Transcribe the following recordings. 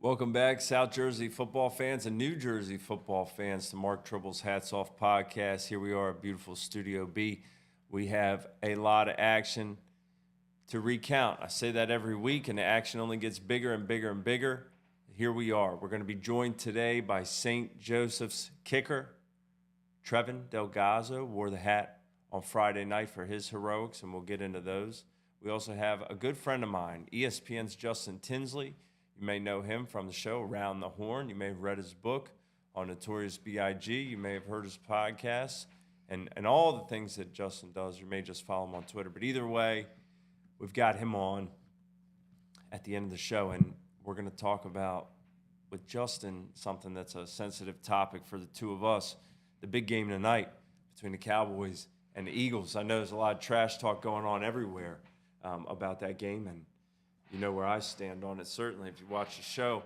Welcome back, South Jersey football fans and New Jersey football fans, to Mark Trible's Hats Off podcast. Here we are at beautiful Studio B. We have a lot of action to recount. I say that every week, and the action only gets bigger and bigger and bigger. Here we are. We're going to be joined today by St. Joseph's kicker, Trevin Delgaza. Wore the hat on Friday night for his heroics, and we'll get into those. We also have a good friend of mine, ESPN's Justin Tinsley. You may know him from the show Around the Horn. You may have read his book on Notorious B.I.G. You may have heard his podcast and all the things that Justin does. You may just follow him on Twitter. But either way, we've got him on at the end of the show, and we're going to talk about, with Justin, something that's a sensitive topic for the two of us, the big game tonight between the Cowboys and the Eagles. I know there's a lot of trash talk going on everywhere about that game, and you know where I stand on it, certainly, if you watch the show.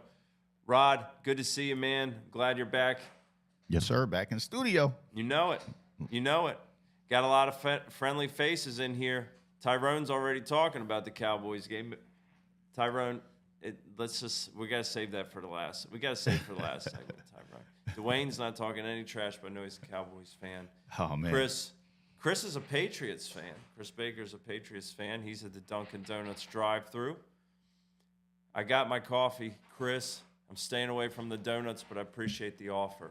Rod, good to see you, man. Glad you're back. Yes, sir. Back in the studio. You know it. You know it. Got a lot of friendly faces in here. Tyrone's already talking about the Cowboys game. Tyrone, we got to save that for the last. We got to save it for the last segment, Tyrone. Dwayne's not talking any trash, but I know he's a Cowboys fan. Oh, man. Chris is a Patriots fan. Chris Baker's a Patriots fan. He's at the Dunkin' Donuts drive-thru. I got my coffee. Chris, I'm staying away from the donuts, but I appreciate the offer.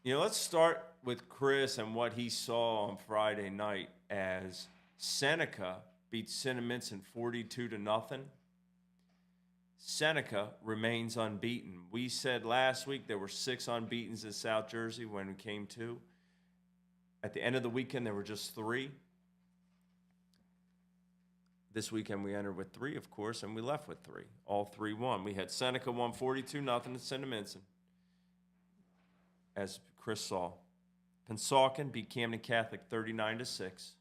Let's start with Chris and what he saw on Friday night as Seneca beat Cinnaminson 42-0. Seneca remains unbeaten. We said last week there were 6 unbeatens in South Jersey when we came to. At the end of the weekend, there were just 3. This weekend, we entered with 3, of course, and we left with 3. All 3 won. We had Seneca won 42-0 at Cinnaminson, as Chris saw. Pensauken beat Camden Catholic 39-6.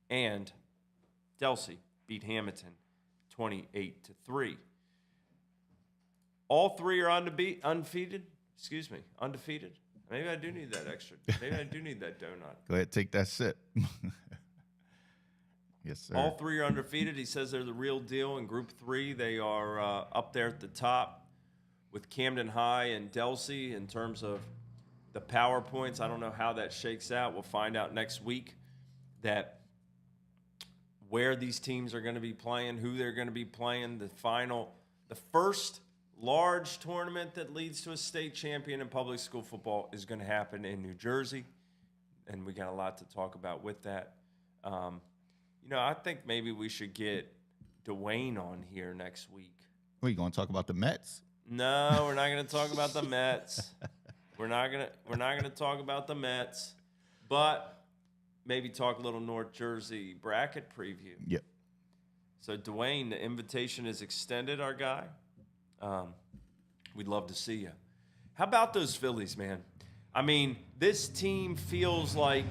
And Delsey beat Hamilton 28-3. All 3 are undefeated. Undefeated. Maybe I do need that extra. Maybe I do need that donut. Go ahead, take that sip. Yes, sir. All 3 are undefeated. He says they're the real deal. In Group 3, they are up there at the top with Camden High and Delsey in terms of the power points. I don't know how that shakes out. We'll find out next week where these teams are going to be playing, who they're going to be playing. The first large tournament that leads to a state champion in public school football is going to happen in New Jersey, and we got a lot to talk about with that. I think maybe we should get Dwayne on here next week. What, you going to talk about the Mets? No, we're not going to talk about the Mets. We're not going to talk about the Mets, but maybe talk a little North Jersey bracket preview. Yep. So Dwayne, the invitation is extended, our guy. We'd love to see you. How about those Phillies, man? I mean, this team feels like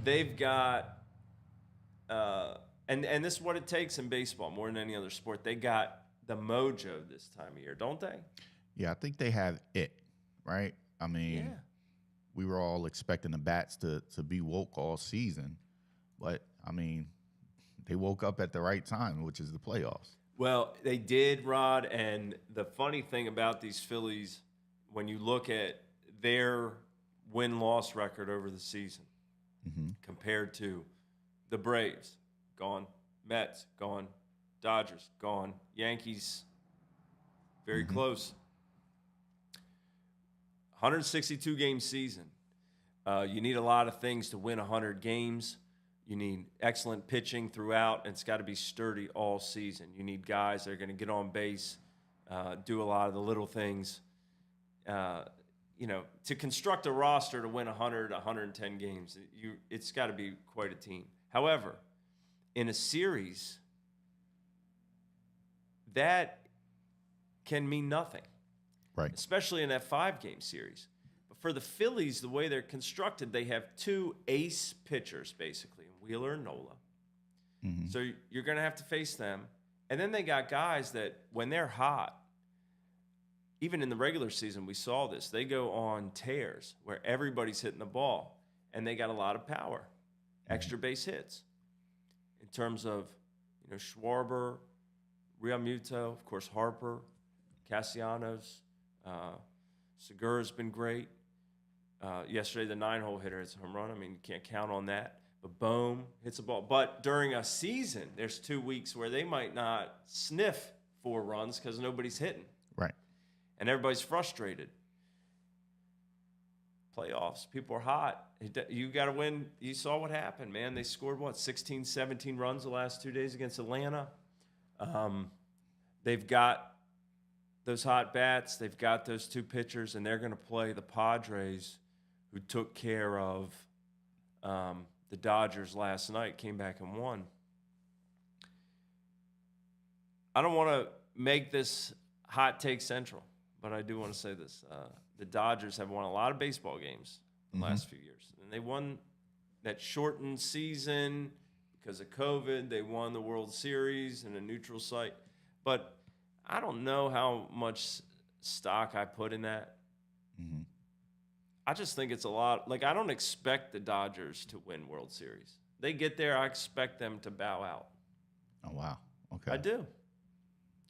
they've got and this is what it takes in baseball more than any other sport. They got the mojo this time of year, don't they? Yeah, I think they have it, right? I mean, we were all expecting the bats to be woke all season, but, I mean, they woke up at the right time, which is the playoffs. Well, they did, Rod, and the funny thing about these Phillies, when you look at their win-loss record over the season compared to the Braves, gone, Mets, gone, Dodgers, gone, Yankees, very close. 162-game season. You need a lot of things to win 100 games. You need excellent pitching throughout, and it's got to be sturdy all season. You need guys that are going to get on base, do a lot of the little things. To construct a roster to win 100, 110 games, it's got to be quite a team. However, in a series, that can mean nothing, right? Especially in that 5-game series. But for the Phillies, the way they're constructed, they have 2 ace pitchers, basically, Wheeler and Nola. So you're going to have to face them. And then they got guys that, when they're hot, even in the regular season, we saw this. They go on tears where everybody's hitting the ball, and they got a lot of power, extra base hits. In terms of, Schwarber, Realmuto, of course, Harper, Castellanos. Segura's been great. Yesterday, the 9-hole hitter hits a home run. I mean, you can't count on that. But Bohm hits a ball. But during a season, there's 2 weeks where they might not sniff 4 runs because nobody's hitting. Right. And everybody's frustrated. Playoffs, people are hot. You got to win. You saw what happened, man. They scored, 16, 17 runs the last 2 days against Atlanta. They've got those hot bats. They've got those 2 pitchers, and they're going to play the Padres, who took care of the Dodgers last night, came back and won. I don't want to make this hot take central, but I do want to say this. The Dodgers have won a lot of baseball games in the last few years. And they won that shortened season because of COVID. They won the World Series in a neutral site. But I don't know how much stock I put in that. Mm-hmm. I just think it's a lot. Like, I don't expect the Dodgers to win World Series. They get there, I expect them to bow out. Oh, wow. Okay. I do.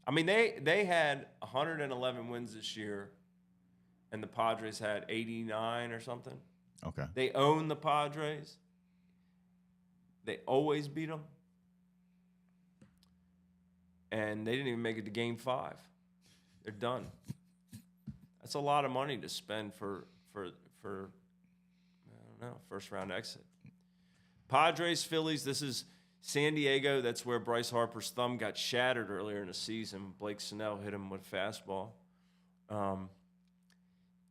I mean, they had 111 wins this year, and the Padres had 89 or something. Okay. They own the Padres. They always beat them. And they didn't even make it to Game 5. They're done. That's a lot of money to spend for I don't know, first-round exit. Padres, Phillies, this is San Diego. That's where Bryce Harper's thumb got shattered earlier in the season. Blake Snell hit him with a fastball.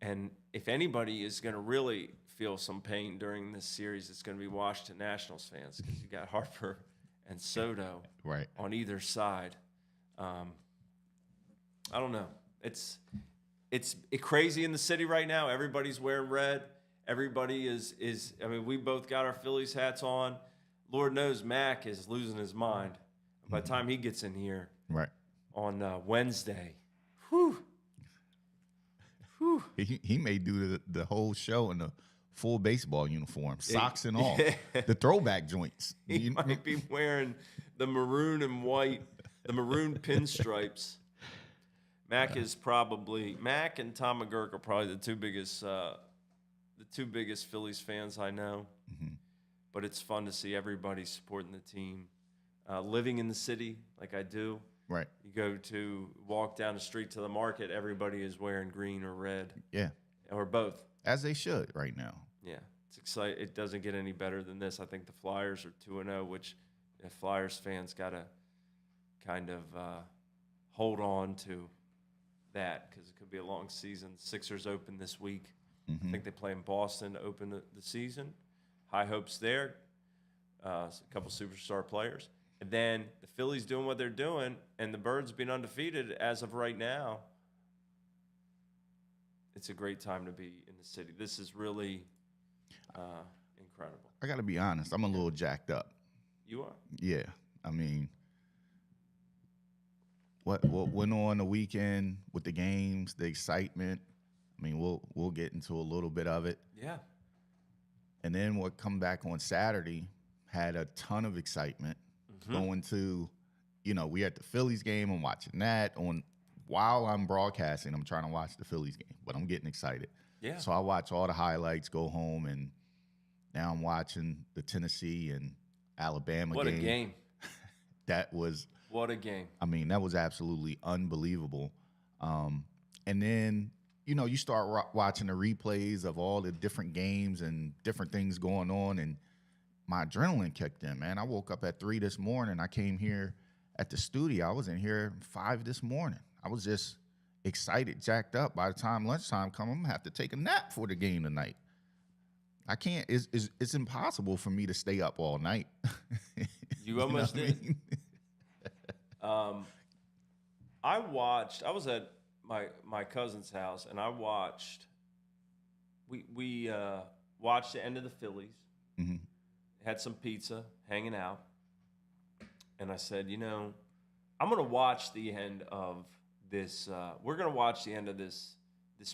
And if anybody is going to really feel some pain during this series, it's going to be Washington Nationals fans, because you got Harper and Soto on either side. I don't know. It's crazy in the city right now. Everybody's wearing red. Everybody is. I mean, we both got our Phillies hats on. Lord knows Mac is losing his mind by the time he gets in here on Wednesday. Whew. He may do the whole show in a full baseball uniform, socks and all, the throwback joints. He might be wearing the maroon and white, the maroon pinstripes. Mac and Tom McGurk are probably the two biggest Phillies fans I know. Mm-hmm. But it's fun to see everybody supporting the team. Living in the city like I do. Right. You walk down the street to the market, everybody is wearing green or red. Yeah. Or both. As they should right now. Yeah. It's exciting. It doesn't get any better than this. I think the Flyers are 2-0, which Flyers fans got to kind of hold on to that, because it could be a long season. Sixers open this week. Mm-hmm. I think they play in Boston to open the season. High hopes there. A couple superstar players. And then the Phillies doing what they're doing, and the Birds being undefeated as of right now. It's a great time to be in the city. This is really incredible. I got to be honest. I'm a little jacked up. You are? Yeah. I mean, what went on the weekend with the games, the excitement. I mean, we'll get into a little bit of it. Yeah. And then what come back on Saturday had a ton of excitement. Going to, we had the Phillies game. I'm watching that while I'm broadcasting. I'm trying to watch the Phillies game, but I'm getting excited. Yeah. So I watch all the highlights, go home, and now I'm watching the Tennessee and Alabama game. What a game. What a game. I mean, that was absolutely unbelievable. And then, you start watching the replays of all the different games and different things going on, and my adrenaline kicked in, man. I woke up at 3 this morning. I came here at the studio. I was in here 5 this morning. I was just excited, jacked up. By the time lunchtime come, I'm going to have to take a nap for the game tonight. I can't. It's impossible for me to stay up all night. You almost did. I was at my cousin's house, and I watched. We watched the end of the Phillies. Mm-hmm. Had some pizza, hanging out, and I said, I'm going to watch the end of this. We're going to watch the end of this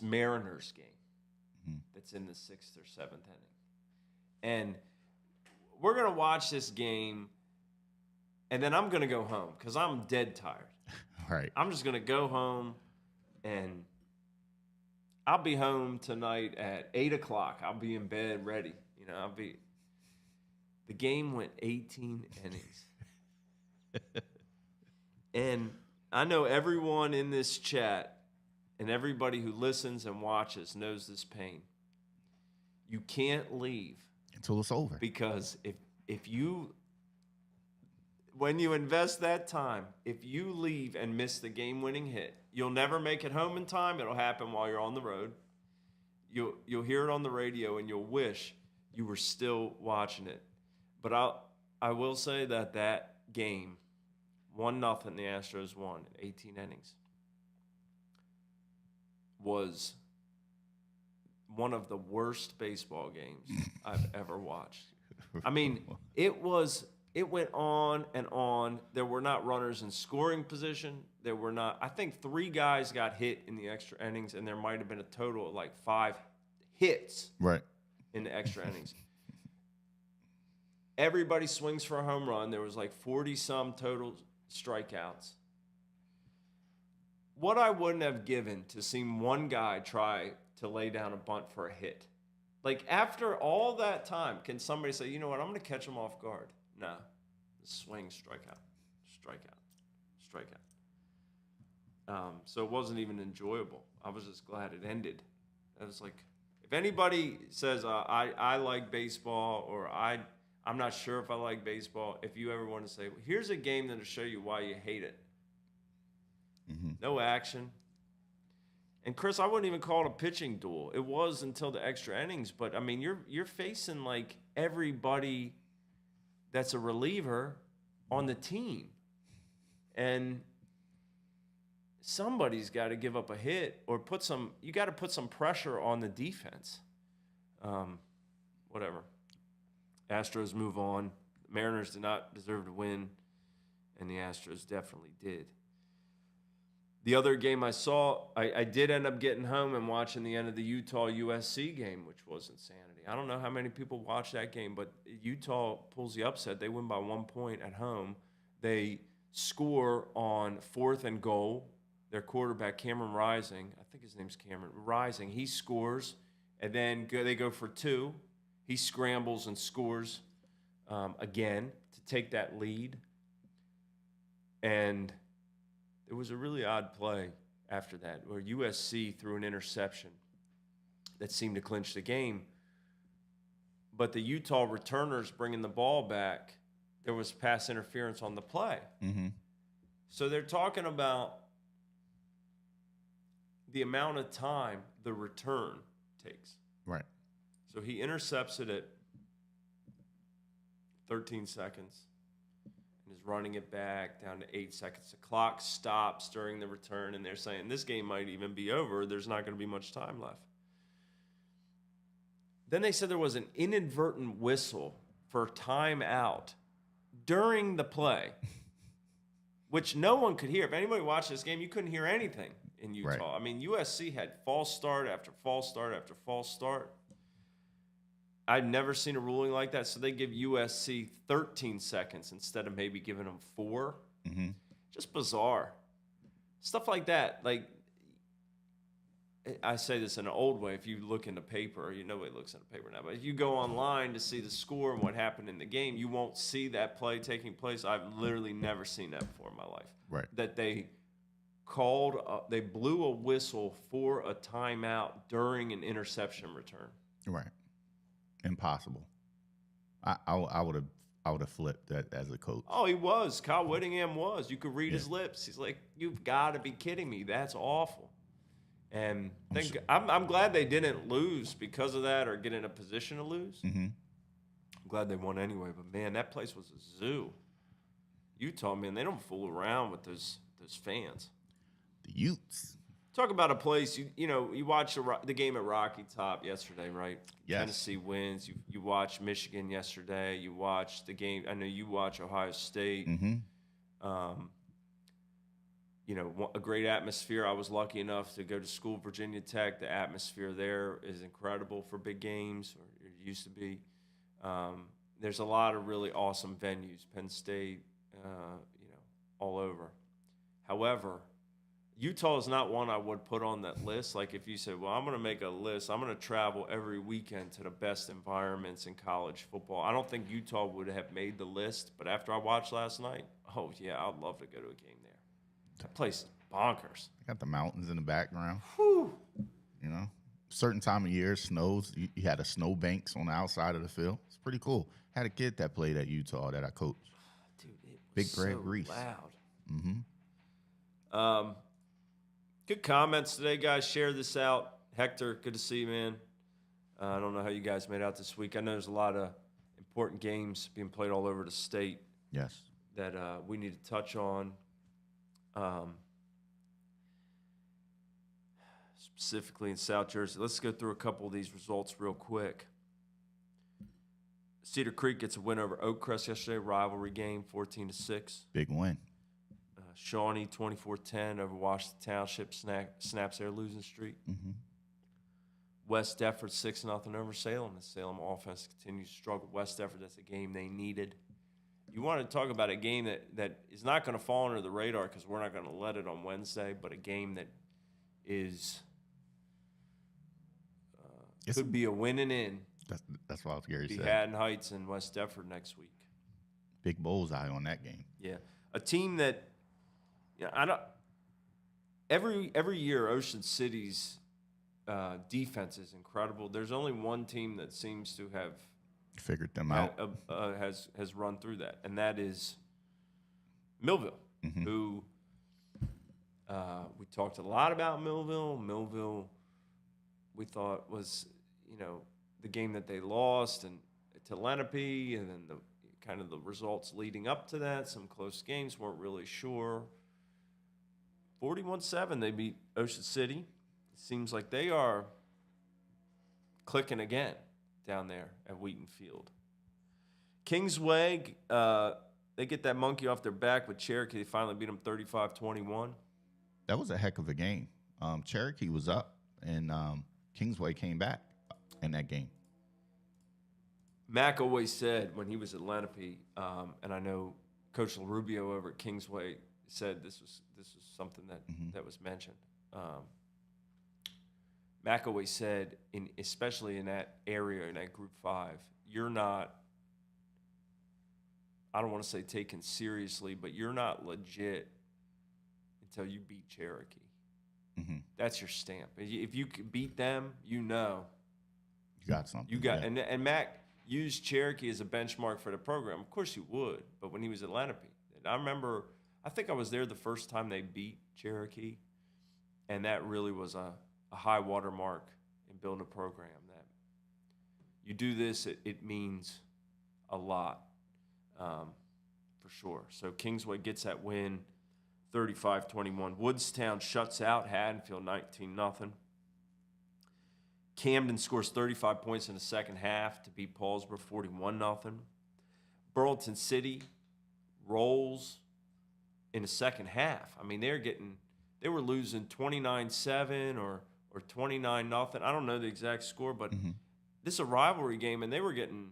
Mariners game that's in the 6th or 7th inning, and we're going to watch this game, and then I'm going to go home because I'm dead tired. Right. I'm just going to go home, and I'll be home tonight at 8 o'clock. I'll be in bed ready. The game went 18 innings. And I know everyone in this chat and everybody who listens and watches knows this pain. You can't leave Until it's over. because when you invest that time, if you leave and miss the game-winning hit, you'll never make it home in time. It'll happen while you're on the road. You'll hear it on the radio, and you'll wish you were still watching it. But I will say that game, 1-0, the Astros won in 18 innings, was one of the worst baseball games I've ever watched. I mean, it went on and on. There were not runners in scoring position. There were not. I think 3 guys got hit in the extra innings, and there might have been a total of like 5 hits in the extra innings. Everybody swings for a home run. There was like 40-some total strikeouts. What I wouldn't have given to see one guy try to lay down a bunt for a hit. Like, after all that time, can somebody say, you know what, I'm going to catch him off guard? No. Swing, strikeout. So it wasn't even enjoyable. I was just glad it ended. I was like, if anybody says, I like baseball, or I'm not sure if I like baseball, if you ever want to say, well, here's a game that'll show you why you hate it. Mm-hmm. No action. And Chris, I wouldn't even call it a pitching duel. It was until the extra innings, but I mean, you're facing like everybody that's a reliever on the team, and somebody's got to give up a hit or you got to put some pressure on the defense. Whatever. Astros move on. Mariners did not deserve to win, and the Astros definitely did. The other game I saw, I did end up getting home and watching the end of the Utah-USC game, which was insanity. I don't know how many people watched that game, but Utah pulls the upset. They win by 1 point at home. They score on 4th and goal. Their quarterback, Cameron Rising, I think his name's Cameron Rising, he scores, and then they go for 2. He scrambles and scores again to take that lead. And there was a really odd play after that where USC threw an interception that seemed to clinch the game. But the Utah returners bringing the ball back, there was pass interference on the play. Mm-hmm. So they're talking about the amount of time the return takes. Right. So he intercepts it at 13 seconds and is running it back down to 8 seconds. The clock stops during the return, and they're saying this game might even be over. There's not going to be much time left. Then they said there was an inadvertent whistle for timeout during the play, which no one could hear. If anybody watched this game, you couldn't hear anything in Utah. Right. I mean, USC had false start after false start after false start. I'd never seen a ruling like that, so they give USC 13 seconds instead of maybe giving them 4. Mm-hmm. Just bizarre. Stuff like that. Like, I say this in an old way. If you look in the paper, nobody looks in the paper now, but if you go online to see the score and what happened in the game, you won't see that play taking place. I've literally never seen that before in my life. Right. That they blew a whistle for a timeout during an interception return. Right. Impossible. I would have flipped that as a coach. Oh, he was. Kyle Whittingham was. You could read his lips. He's like, "You've got to be kidding me. That's awful." And I'm glad they didn't lose because of that or get in a position to lose. Mm-hmm. I'm glad they won anyway. But man, that place was a zoo. Utah, man, they don't fool around with those fans. The Utes. Talk about a place, you watched the game at Rocky Top yesterday, right? Yes. Tennessee wins. You watched Michigan yesterday. You watched the game. I know you watch Ohio State. Mm-hmm. A great atmosphere. I was lucky enough to go to school at Virginia Tech. The atmosphere there is incredible for big games, or it used to be. There's a lot of really awesome venues, Penn State, all over. However, Utah is not one I would put on that list. Like if you said, well, I'm going to make a list, I'm going to travel every weekend to the best environments in college football. I don't think Utah would have made the list, but after I watched last night, oh, yeah, I'd love to go to a game there. That place is bonkers. Got the mountains in the background. Whew. You know, certain time of year, snows. You had a snow banks on the outside of the field. It's pretty cool. Had a kid that played at Utah that I coached. Dude, it was Big Greg so Reese. loud. Mm-hmm. Good comments today, guys. Share this out. Hector, good to see you, man. I don't know how you guys made out this week. I know there's a lot of important games being played all over the state Yes. that we need to touch on. Specifically in South Jersey. Let's go through a couple of these results real quick. Cedar Creek gets a win over Oakcrest yesterday, rivalry game, 14-6. Big win. Shawnee, 24-10 over Washington Township, snaps their losing streak. Mm-hmm. West Defford, 6-0 over Salem. The Salem offense continues to struggle. West Defford, that's a game they needed. You want to talk about a game that is not going to fall under the radar because we're not going to let it on Wednesday, but a game that is could be a winning in. That's what I was going to say. Haddon Heights and West Defford next week. Big bullseye on that game. Yeah, a team that I don't. Every year, Ocean City's defense is incredible. There's only one team that seems to have figured them out. Has run through that, and that is Millville, who we talked a lot about Millville. Millville, we thought was the game that they lost and to Lenape, and then the results leading up to that. Some close games, weren't really sure. 41-7, they beat Ocean City. It seems like they are clicking again down there at Wheaton Field. Kingsway, they get that monkey off their back with Cherokee. They finally beat them 35-21. That was a heck of a game. Cherokee was up, and Kingsway came back in that game. Mac always said when he was at Lenape, and I know Coach LaRubio over at Kingsway said this was something that was mentioned. Mac always said, especially in that area, in that Group 5, you're not, I don't want to say taken seriously, but you're not legit until you beat Cherokee. Mm-hmm. That's your stamp. If you can beat them, you got something. And Mac used Cherokee as a benchmark for the program. Of course he would, but when he was at Lenape, and I think I was there the first time they beat Cherokee, and that really was a high water mark in building a program. That you do this, it means a lot, for sure. So Kingsway gets that win, 35-21. Woodstown shuts out Haddonfield, 19-0. Camden scores 35 points in the second half to beat Paulsboro, 41-0. Burleson City rolls in the second half. I mean, they were losing 29-7 or 29-0. I don't know the exact score, but this is a rivalry game, and they were getting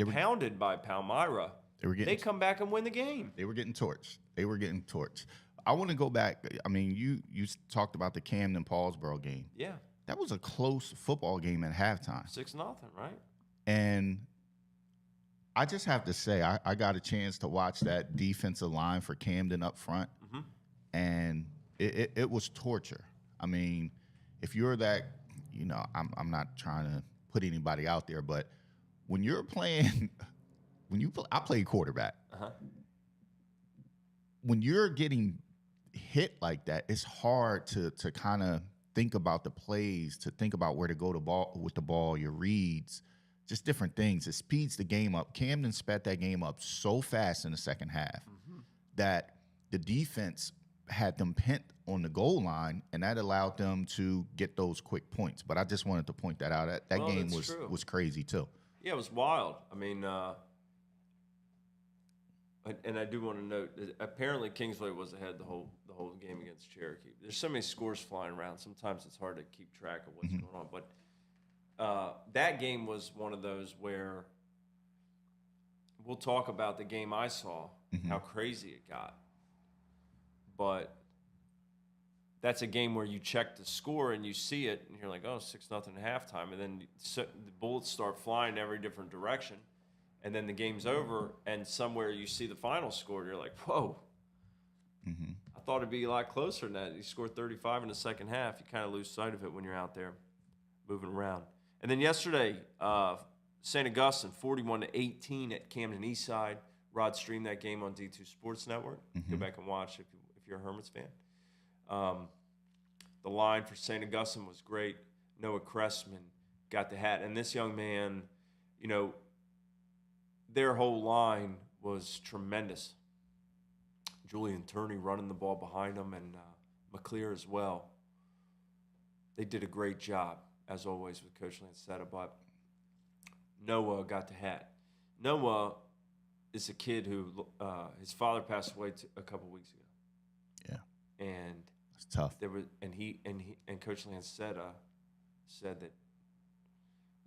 pounded by Palmyra. They come back and win the game. They were getting torched. I want to go back. I mean, you talked about the Camden Paulsboro game. Yeah. That was a close football game at halftime. 6-0, right? And I just have to say, I got a chance to watch that defensive line for Camden up front, and it was torture. I mean, if you're that, I'm not trying to put anybody out there, but when you're playing, I played quarterback. When you're getting hit like that, it's hard to kind of think about the plays, to think about where to go with the ball, your reads, just different things. It speeds the game up. Camden sped that game up so fast in the second half that the defense had them pinned on the goal line, and that allowed them to get those quick points. But I just wanted to point that out. That game was crazy too. Yeah, it was wild. I mean, and I do want to note that apparently Kingsway was ahead the whole game against Cherokee. There's so many scores flying around. Sometimes it's hard to keep track of what's going on. But that game was one of those where we'll talk about the game I saw, how crazy it got. But that's a game where you check the score and you see it, and you're like, oh, 6-0 at halftime. And then the bullets start flying every different direction. And then the game's over, and somewhere you see the final score, and you're like, whoa. Mm-hmm. I thought it'd be a lot closer than that. He scored 35 in the second half. You kind of lose sight of it when you're out there moving around. And then yesterday, St. Augustine, 41-18 at Camden Eastside. Rod streamed that game on D2 Sports Network. Mm-hmm. Go back and watch if you're a Hermits fan. The line for St. Augustine was great. Noah Cressman got the hat. And this young man, you know, their whole line was tremendous. Julian Turney running the ball behind him, and McClear as well. They did a great job, as always, with Coach Lancetta, but Noah got the hat. Noah is a kid who his father passed away a couple weeks ago. Yeah. And it's tough. There was, and Coach Lancetta said that,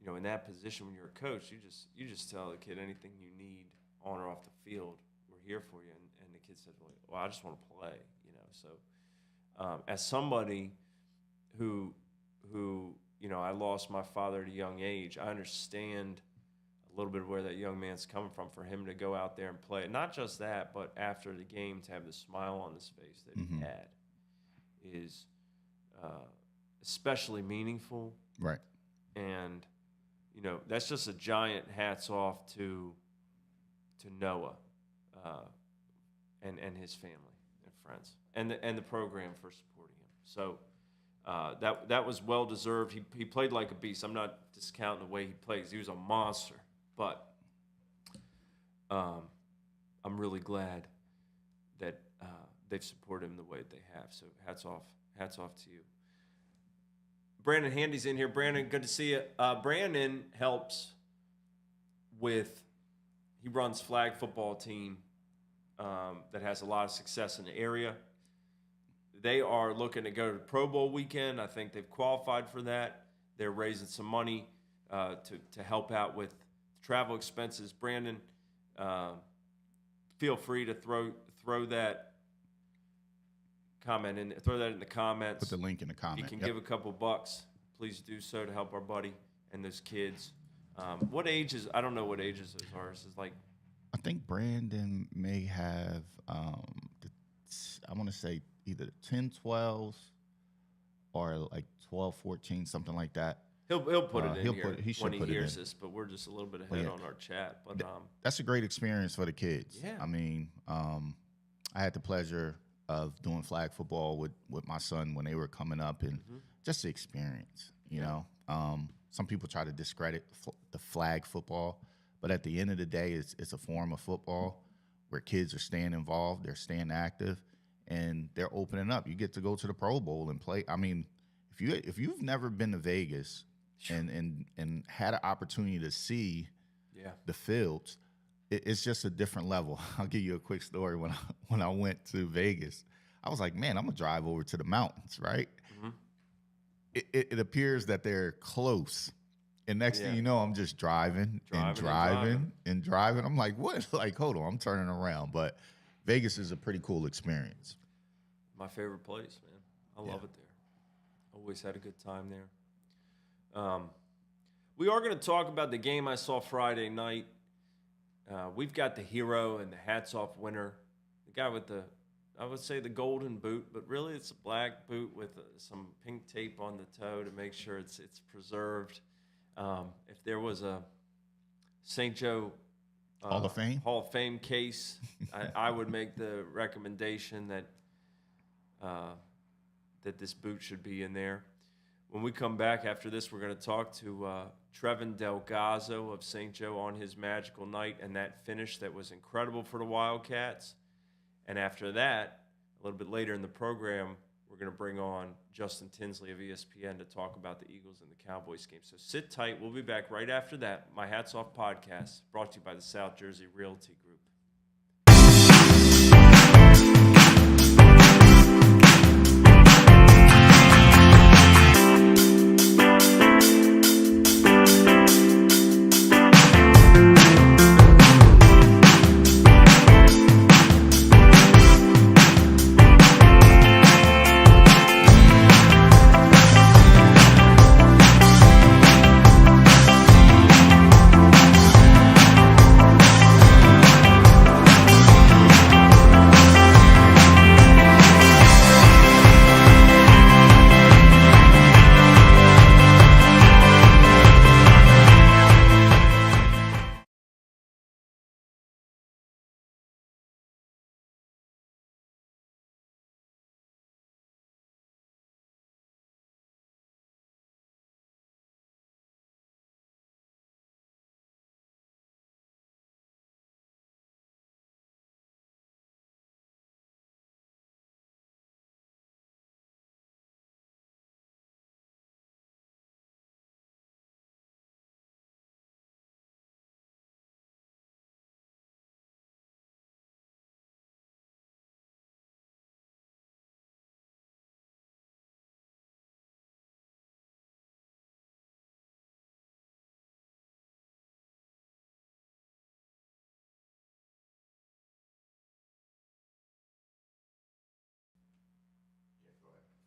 you know, in that position when you're a coach, you just tell the kid anything you need on or off the field, we're here for you. And the kid said, well, I just want to play, you know. So as somebody who you know, I lost my father at a young age, I understand a little bit of where that young man's coming from, for him to go out there and play. Not just that, but after the game to have the smile on his face that he had is especially meaningful. Right. And, you know, that's just a giant hats off to Noah and his family and friends and the program for supporting him. So that was well deserved. He played like a beast. I'm not discounting the way he plays. He was a monster, but I'm really glad that they've supported him the way they have. So hats off to you. Brandon Handy's in here. Brandon, good to see you. Brandon helps he runs flag football team that has a lot of success in the area. They are looking to go to Pro Bowl weekend. I think they've qualified for that. They're raising some money to help out with travel expenses. Brandon, feel free to throw that comment in. Throw that in the comments. Put the link in the comment. You can give a couple bucks. Please do so to help our buddy and those kids. What ages? I don't know what ages those are. This is like. I think Brandon may have. I want to say either 10, 12s or like 12, 14, something like that. He'll put it in here when he hears in. this, but we're just a little bit ahead on our chat. But that's a great experience for the kids. Yeah. I mean, I had the pleasure of doing flag football with my son when they were coming up, and just the experience, you know. Some people try to discredit the flag football, but at the end of the day, it's a form of football where kids are staying involved, they're staying active, and they're opening up. You get to go to the Pro Bowl and play. I mean, if you've never been to Vegas and had an opportunity to see the fields, it's just a different level. I'll give you a quick story. When I went to Vegas, I was like, man, I'm gonna drive over to the mountains, right? It appears that they're close, and next thing you know, I'm just driving. I'm like, what? Like, hold on, I'm turning around. But Vegas is a pretty cool experience. My favorite place, man. I love it there. Always had a good time there. We are going to talk about the game I saw Friday night. We've got the hero and the hats off winner, the guy with I would say the golden boot, but really it's a black boot with some pink tape on the toe to make sure it's preserved. If there was a St. Joe Hall of Fame case, I would make the recommendation that this boot should be in there. When we come back after this, we're going to talk to Trevin Delgaza of St. Joe on his magical night and that finish that was incredible for the Wildcats. And after that, a little bit later in the program, we're going to bring on Justin Tinsley of ESPN to talk about the Eagles and the Cowboys game. So sit tight. We'll be back right after that. My Hats Off podcast, brought to you by the South Jersey Realty Group.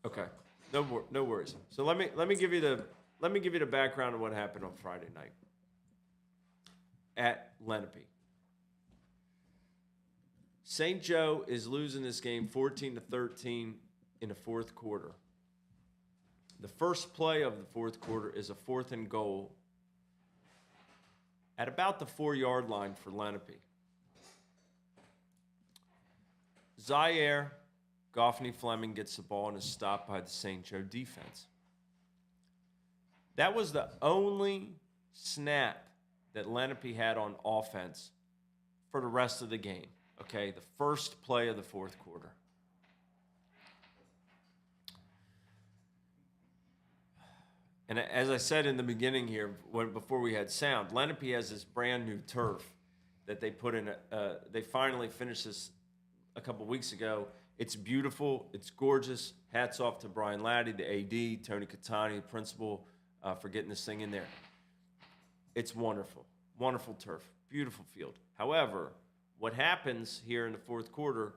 Okay, no worries. So let me give you the background of what happened on Friday night at Lenape. St. Joe is losing this game 14-13 in the fourth quarter. The first play of the fourth quarter is a 4th and goal at about the 4-yard line for Lenape. Zaire Goffney Fleming gets the ball and is stopped by the St. Joe defense. That was the only snap that Lenape had on offense for the rest of the game. Okay, the first play of the fourth quarter. And as I said in the beginning here, before we had sound, Lenape has this brand new turf that they put in. They finally finished this a couple weeks ago. It's beautiful. It's gorgeous. Hats off to Brian Laddie, the AD, Tony Catani, the principal, for getting this thing in there. It's wonderful. Wonderful turf. Beautiful field. However, what happens here in the fourth quarter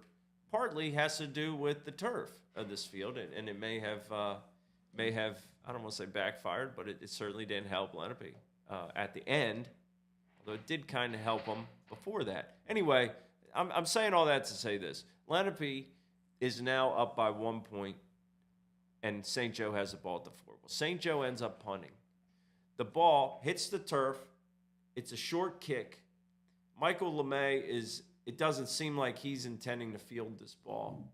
partly has to do with the turf of this field, and it may have, I don't want to say backfired, but it certainly didn't help Lenape at the end, although it did kind of help them before that. Anyway, I'm saying all that to say this. Lenape is now up by 1 point, and St. Joe has the ball at the 4. Well, St. Joe ends up punting. The ball hits the turf. It's a short kick. Michael LeMay it doesn't seem like he's intending to field this ball,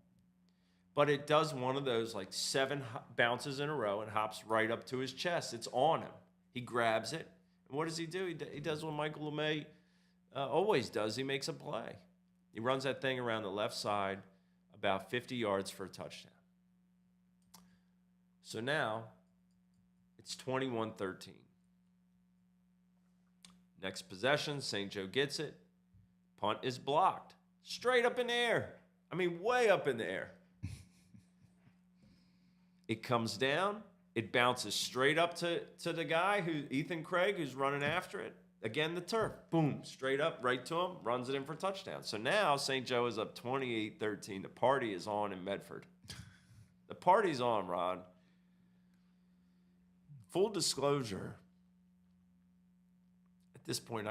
but it does one of those like 7 bounces in a row and hops right up to his chest. It's on him. He grabs it. And what does he do? He does what Michael LeMay always does. He makes a play. He runs that thing around the left side about 50 yards for a touchdown. So now it's 21-13. Next possession, St. Joe gets it. Punt is blocked. Straight up in the air. I mean, way up in the air. It comes down. It bounces straight up to the guy, Ethan Craig, who's running after it. Again, the turf. Boom. Straight up, right to him. Runs it in for a touchdown. So now St. Joe is up 28-13. The party is on in Medford. The party's on, Rod. Full disclosure. At this point,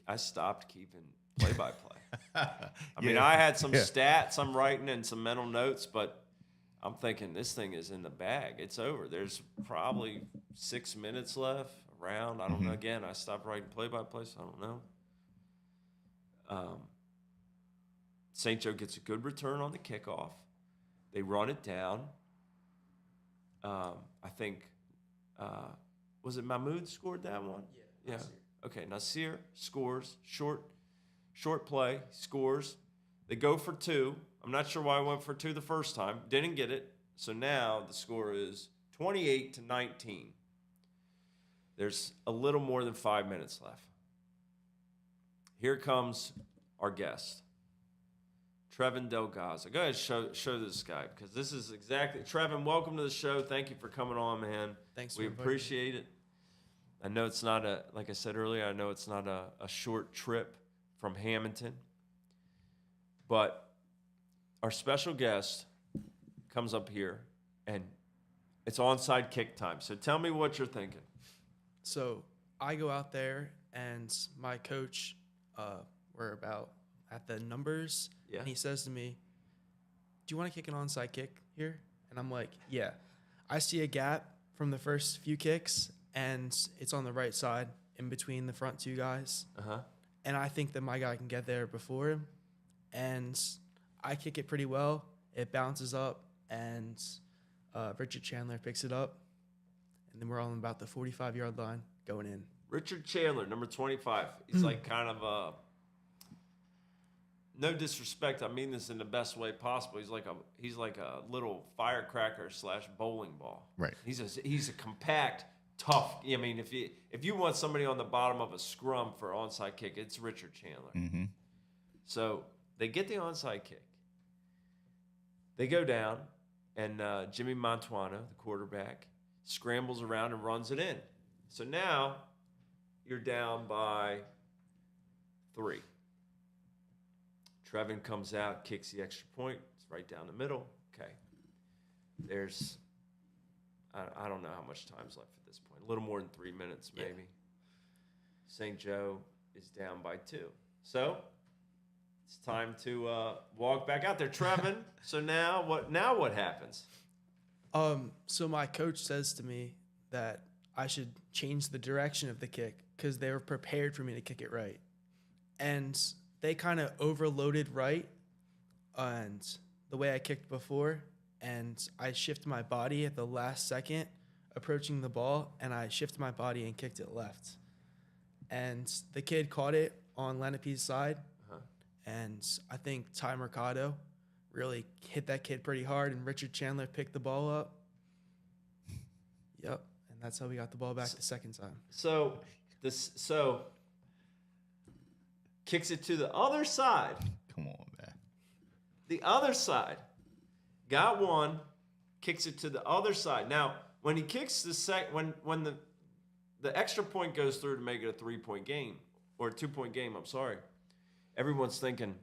I stopped keeping play-by-play. I mean, I had some stats I'm writing and some mental notes, but I'm thinking this thing is in the bag. It's over. There's probably 6 minutes left around. I don't know. Again, I stopped writing play-by-play, so I don't know. St. Joe gets a good return on the kickoff. They run it down. I think, was it Mahmoud scored that one? Yeah. Nasir. Okay, Nasir scores. Short play, scores. They go for 2. I'm not sure why I went for 2 the first time. Didn't get it. So now the score is 28-19. There's a little more than 5 minutes left. Here comes our guest, Trevin Delgaza. Go ahead and show this guy, because this is exactly... Trevin, welcome to the show. Thank you for coming on, man. Thanks. We appreciate it. I know it's not like I said earlier, I know it's not a short trip from Hamilton, but our special guest comes up here, and it's onside kick time. So tell me what you're thinking. So I go out there, and my coach, we're about at the numbers, and he says to me, "Do you want to kick an onside kick here?" And I'm like, "Yeah." I see a gap from the first few kicks, and it's on the right side in between the front 2 guys. And I think that my guy can get there before him. And I kick it pretty well. It bounces up, and Richard Chandler picks it up. And then we're on about the 45-yard line going in. Richard Chandler, number 25. He's like kind of a, no disrespect, I mean this in the best way possible. He's like a little firecracker / bowling ball. Right. He's a compact, tough. I mean, if you want somebody on the bottom of a scrum for onside kick, it's Richard Chandler. So they get the onside kick. They go down, and Jimmy Montuano, the quarterback, scrambles around and runs it in. So now you're down by 3. Trevin comes out, kicks the extra point. It's right down the middle. Okay. There's I don't know how much time's left at this point. A little more than 3 minutes, maybe. Yeah. St. Joe is down by 2. So it's time to walk back out there. Trevin, so now what happens? So my coach says to me that I should change the direction of the kick because they were prepared for me to kick it right. And they kind of overloaded right and the way I kicked before, and I shifted my body at the last second approaching the ball, and I shifted my body and kicked it left. And the kid caught it on Lenape's side, and I think Ty Mercado really hit that kid pretty hard, and Richard Chandler picked the ball up. Yep, and that's how we got the ball back the second time. So kicks it to the other side. Come on, man. The other side. Got one, kicks it to the other side. Now, when he kicks when the extra point goes through to make it a 3-point game, or a 2-point game, I'm sorry, everyone's thinking,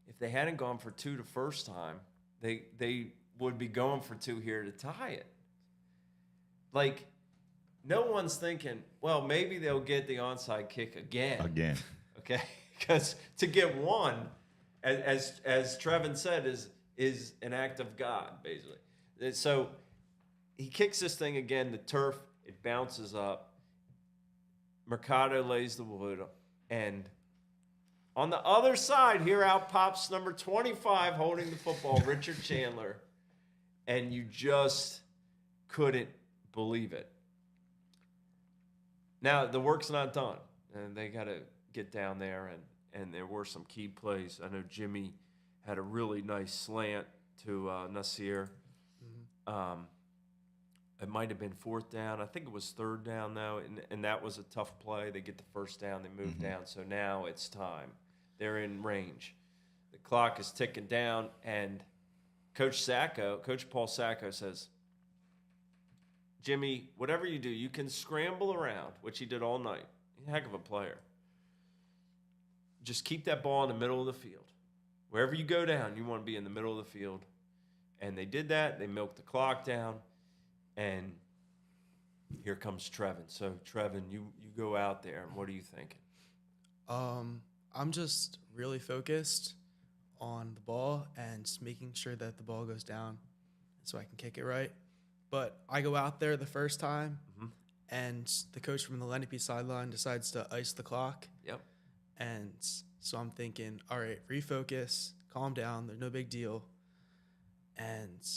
if they hadn't gone for 2 the first time, they would be going for 2 here to tie it. Like, no one's thinking, well, maybe they'll get the onside kick again. Okay? Because to get one, as Trevin said, is an act of God, basically. So he kicks this thing again, the turf, it bounces up. Mercado lays the wood, and on the other side, here out pops number 25 holding the football, Richard Chandler, and you just couldn't believe it. Now, the work's not done, and they got to get down there, and there were some key plays. I know Jimmy had a really nice slant to Nasir. It might have been 4th down. I think it was 3rd down, though, and that was a tough play. They get the first down, they move down, so now it's time. They're in range. The clock is ticking down, and Coach Paul Sacco says, Jimmy, whatever you do, you can scramble around, which he did all night. He's a heck of a player. Just keep that ball in the middle of the field. Wherever you go down, you want to be in the middle of the field. And they did that. They milked the clock down. And here comes Trevin. So, Trevin, you go out there, and what are you thinking? I'm just really focused on the ball and making sure that the ball goes down so I can kick it right. But I go out there the first time, and the coach from the Lenape sideline decides to ice the clock. Yep. And so I'm thinking, all right, refocus, calm down, there's no big deal. And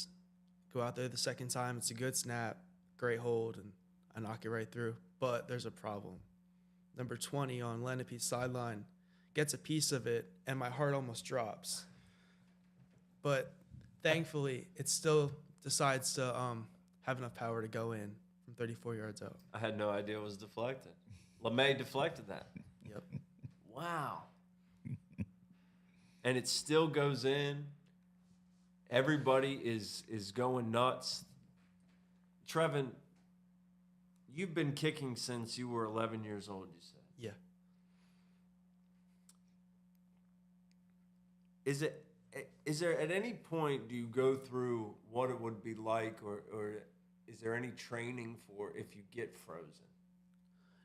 go out there the second time, it's a good snap, great hold, and I knock it right through. But there's a problem. Number 20 on Lenape's sideline gets a piece of it, and my heart almost drops. But thankfully, it still decides to have enough power to go in from 34 yards out. I had no idea it was deflected. LeMay deflected that. Yep. Wow. And it still goes in. Everybody is going nuts. Trevin, you've been kicking since you were 11 years old, you said. Yeah. Is there at any point do you go through what it would be like, or is there any training for if you get frozen?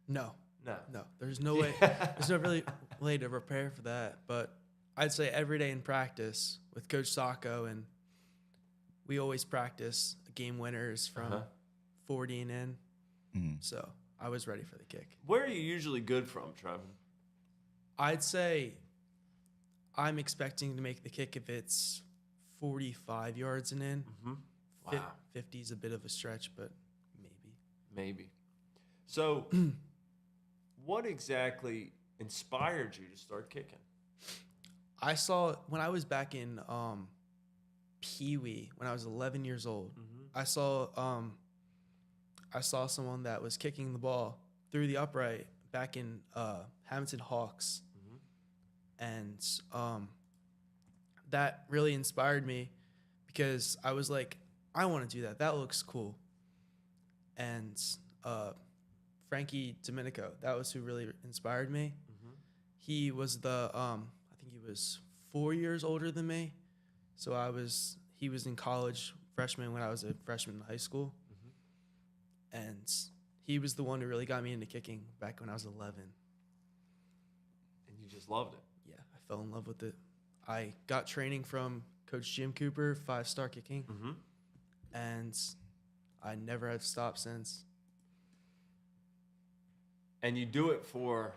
No. No. There's no way. There's no really way to prepare for that. But I'd say every day in practice with Coach Sacco, and we always practice game winners from 40 and in. So I was ready for the kick. Where are you usually good from, Trevin? I'd say I'm expecting to make the kick if it's 45 yards and in. Wow. 50 is a bit of a stretch, but Maybe. So what exactly inspired you to start kicking? I saw when I was back in Pee Wee when I was 11 years old. I saw someone that was kicking the ball through the upright back in Hamilton Hawks, and that really inspired me because I was like, I want to do that. That looks cool. And Frankie Domenico, that was who really inspired me. He was I think he was 4 years older than me. So he was in college freshman when I was a freshman in high school. And he was the one who really got me into kicking back when I was 11. And you just loved it. Yeah, I fell in love with it. I got training from Coach Jim Cooper, 5-star kicking, and I never have stopped since. And you do it for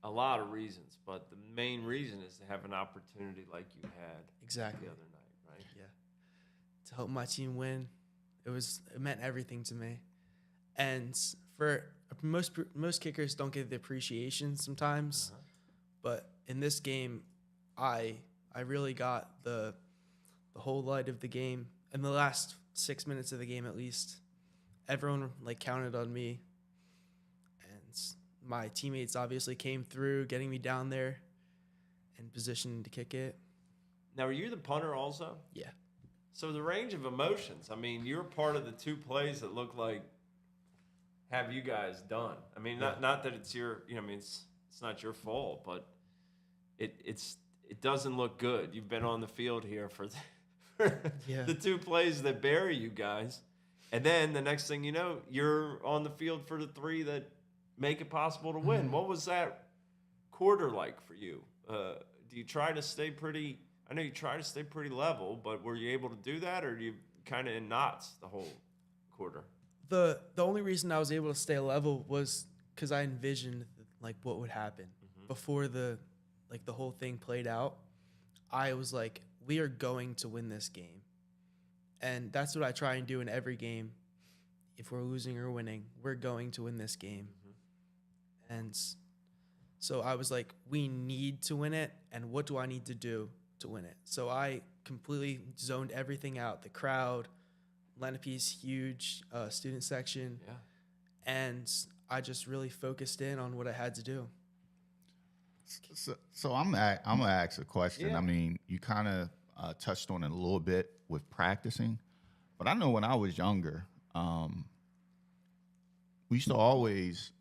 a lot of reasons, but the main reason is to have an opportunity like you had Exactly. the other night, right? Yeah. To help my team win, it meant everything to me. And for most kickers don't get the appreciation sometimes, but in this game, I really got the whole light of the game. In the last 6 minutes of the game, at least, everyone counted on me, and my teammates obviously came through, getting me down there in position to kick it. Now, are you the punter also? Yeah. So the range of emotions. I mean, you're part of the two plays that look like have you guys done. I mean, not that it's your, it's not your fault, but it doesn't look good. You've been on the field here for the two plays that bury you guys, and then the next thing you know, you're on the field for the three that make it possible to win. What was that quarter like for you? Do you try to stay pretty? I know you try to stay pretty level, but were you able to do that, or do you kind of in knots the whole quarter? The only reason I was able to stay level was because I envisioned what would happen before the whole thing played out. I was like, we are going to win this game, and that's what I try and do in every game. If we're losing or winning, we're going to win this game. And so I was like, we need to win it, and what do I need to do to win it? So I completely zoned everything out. The crowd, Lenape's huge student section, and I just really focused in on what I had to do. So I'm gonna ask a question. Yeah. I mean, you kind of touched on it a little bit with practicing, but I know when I was younger, we used to always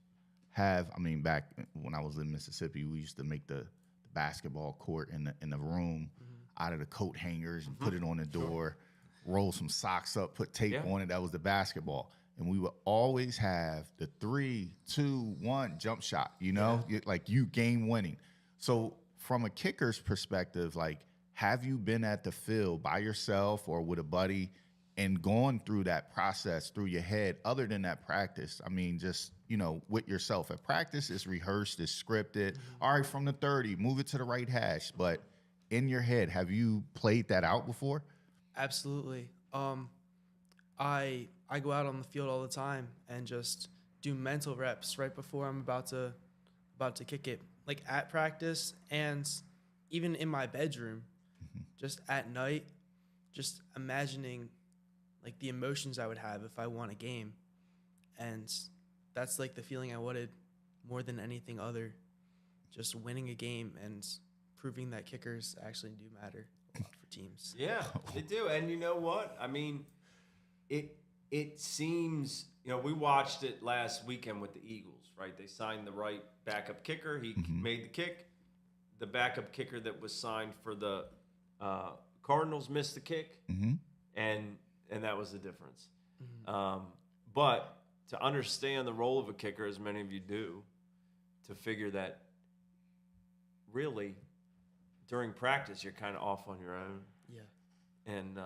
have. I mean, back when I was in Mississippi, we used to make the basketball court in the room out of the coat hangers and put it on the door, roll some socks up, put tape on it. That was the basketball. And we would always have the 3, 2, 1 jump shot, you game winning. So from a kicker's perspective, have you been at the field by yourself or with a buddy and gone through that process through your head other than that practice? I mean, just, with yourself. At practice, it's rehearsed, it's scripted. All right, from the 30, move it to the right hash. But in your head, have you played that out before? Absolutely. I go out on the field all the time and just do mental reps right before I'm about to kick it, at practice and even in my bedroom, just at night, just imagining the emotions I would have if I won a game, and that's the feeling I wanted more than anything other, just winning a game and proving that kickers actually do matter a lot for teams. Yeah, they do. And you know what? I mean, it seems, we watched it last weekend with the Eagles, right? They signed the right backup kicker. He made the kick. The backup kicker that was signed for the Cardinals missed the kick, and that was the difference. But to understand the role of a kicker, as many of you do, to figure that really during practice you're kind of off on your own. Yeah. And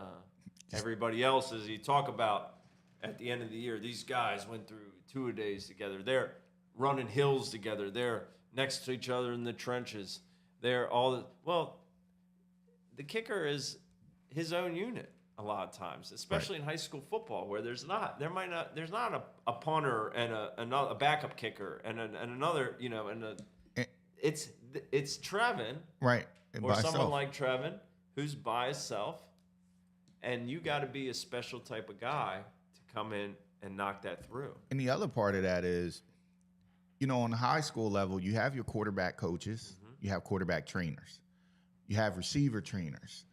everybody else, as you talk about at the end of the year, these guys went through 2-a-days together. They're running hills together. They're next to each other in the trenches. They're all the kicker is his own unit a lot of times, especially in high school football, where there's not a punter and a backup kicker and another, it's Trevin, right, or someone like Trevin who's by himself, and you got to be a special type of guy to come in and knock that through. And the other part of that is, on the high school level, you have your quarterback coaches, you have quarterback trainers, you have receiver trainers,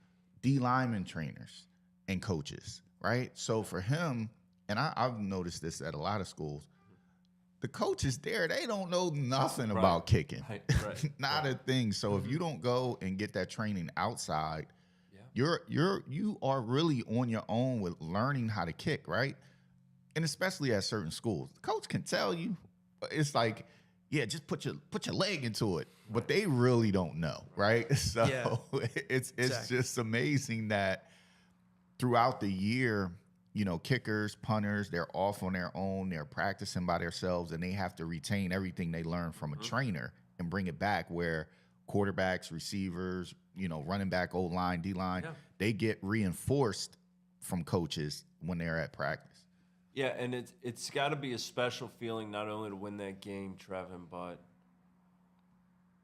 D lineman trainers, and coaches, right? So for him, and I've noticed this at a lot of schools, the coaches there, they don't know nothing about kicking. Right. Not a thing. So if you don't go and get that training outside, you are really on your own with learning how to kick, right? and especially at certain schools, the coach can tell you. It's like, yeah, just put your leg into it, but they really don't know, right? So it's Exactly. just amazing that throughout the year, you know, kickers, punters, they're off on their own, they're practicing by themselves, and they have to retain everything they learned from a trainer and bring it back. Where quarterbacks, receivers, you know, running back, O-line, D-line, they get reinforced from coaches when they're at practice. Yeah, and it's got to be a special feeling not only to win that game, Trevin, but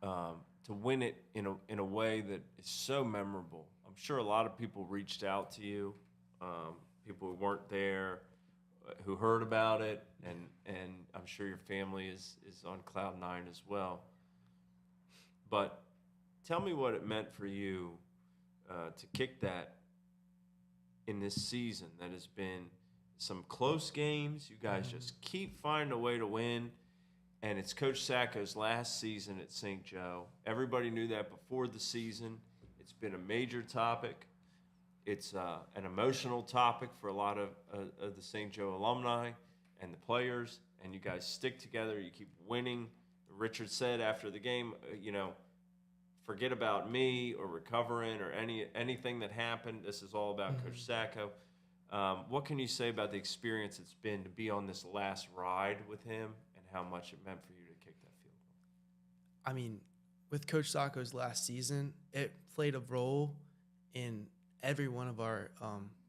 to win it in a way that is so memorable. I'm sure a lot of people reached out to you, people who weren't there, who heard about it, and I'm sure your family is on cloud nine as well. But tell me what it meant for you to kick that in this season that has been some close games. You guys just keep finding a way to win. And it's Coach Sacco's last season at St. Joe. Everybody knew that before the season. It's been a major topic. It's an emotional topic for a lot of the St. Joe alumni and the players. And you guys stick together. You keep winning. Richard said after the game, you know, forget about me or recovering or anything that happened. This is all about Coach Sacco. What can you say about the experience it's been to be on this last ride with him and how much it meant for you to kick that field goal? I mean, with Coach Sacco's last season, it played a role in every one of our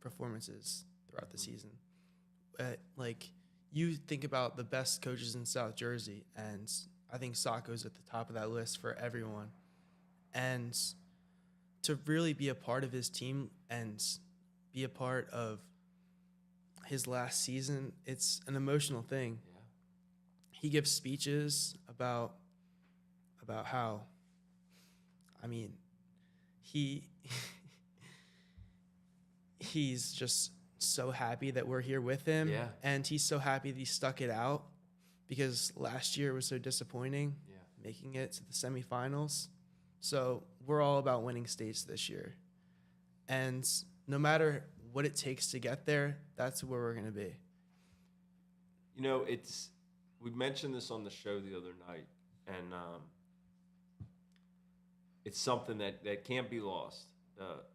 performances throughout the season. Like, you think about the best coaches in South Jersey, and I think Sacco's at the top of that list for everyone. And to really be a part of his team and be a part of his last season, it's an emotional thing. Yeah. He gives speeches about how, I mean, he's just so happy that we're here with him. Yeah. And he's so happy that he stuck it out, because last year was so disappointing, making it to the semifinals. So we're all about winning states this year. And no matter what it takes to get there, that's where we're going to be. You know, we mentioned this on the show the other night, and it's something that can't be lost.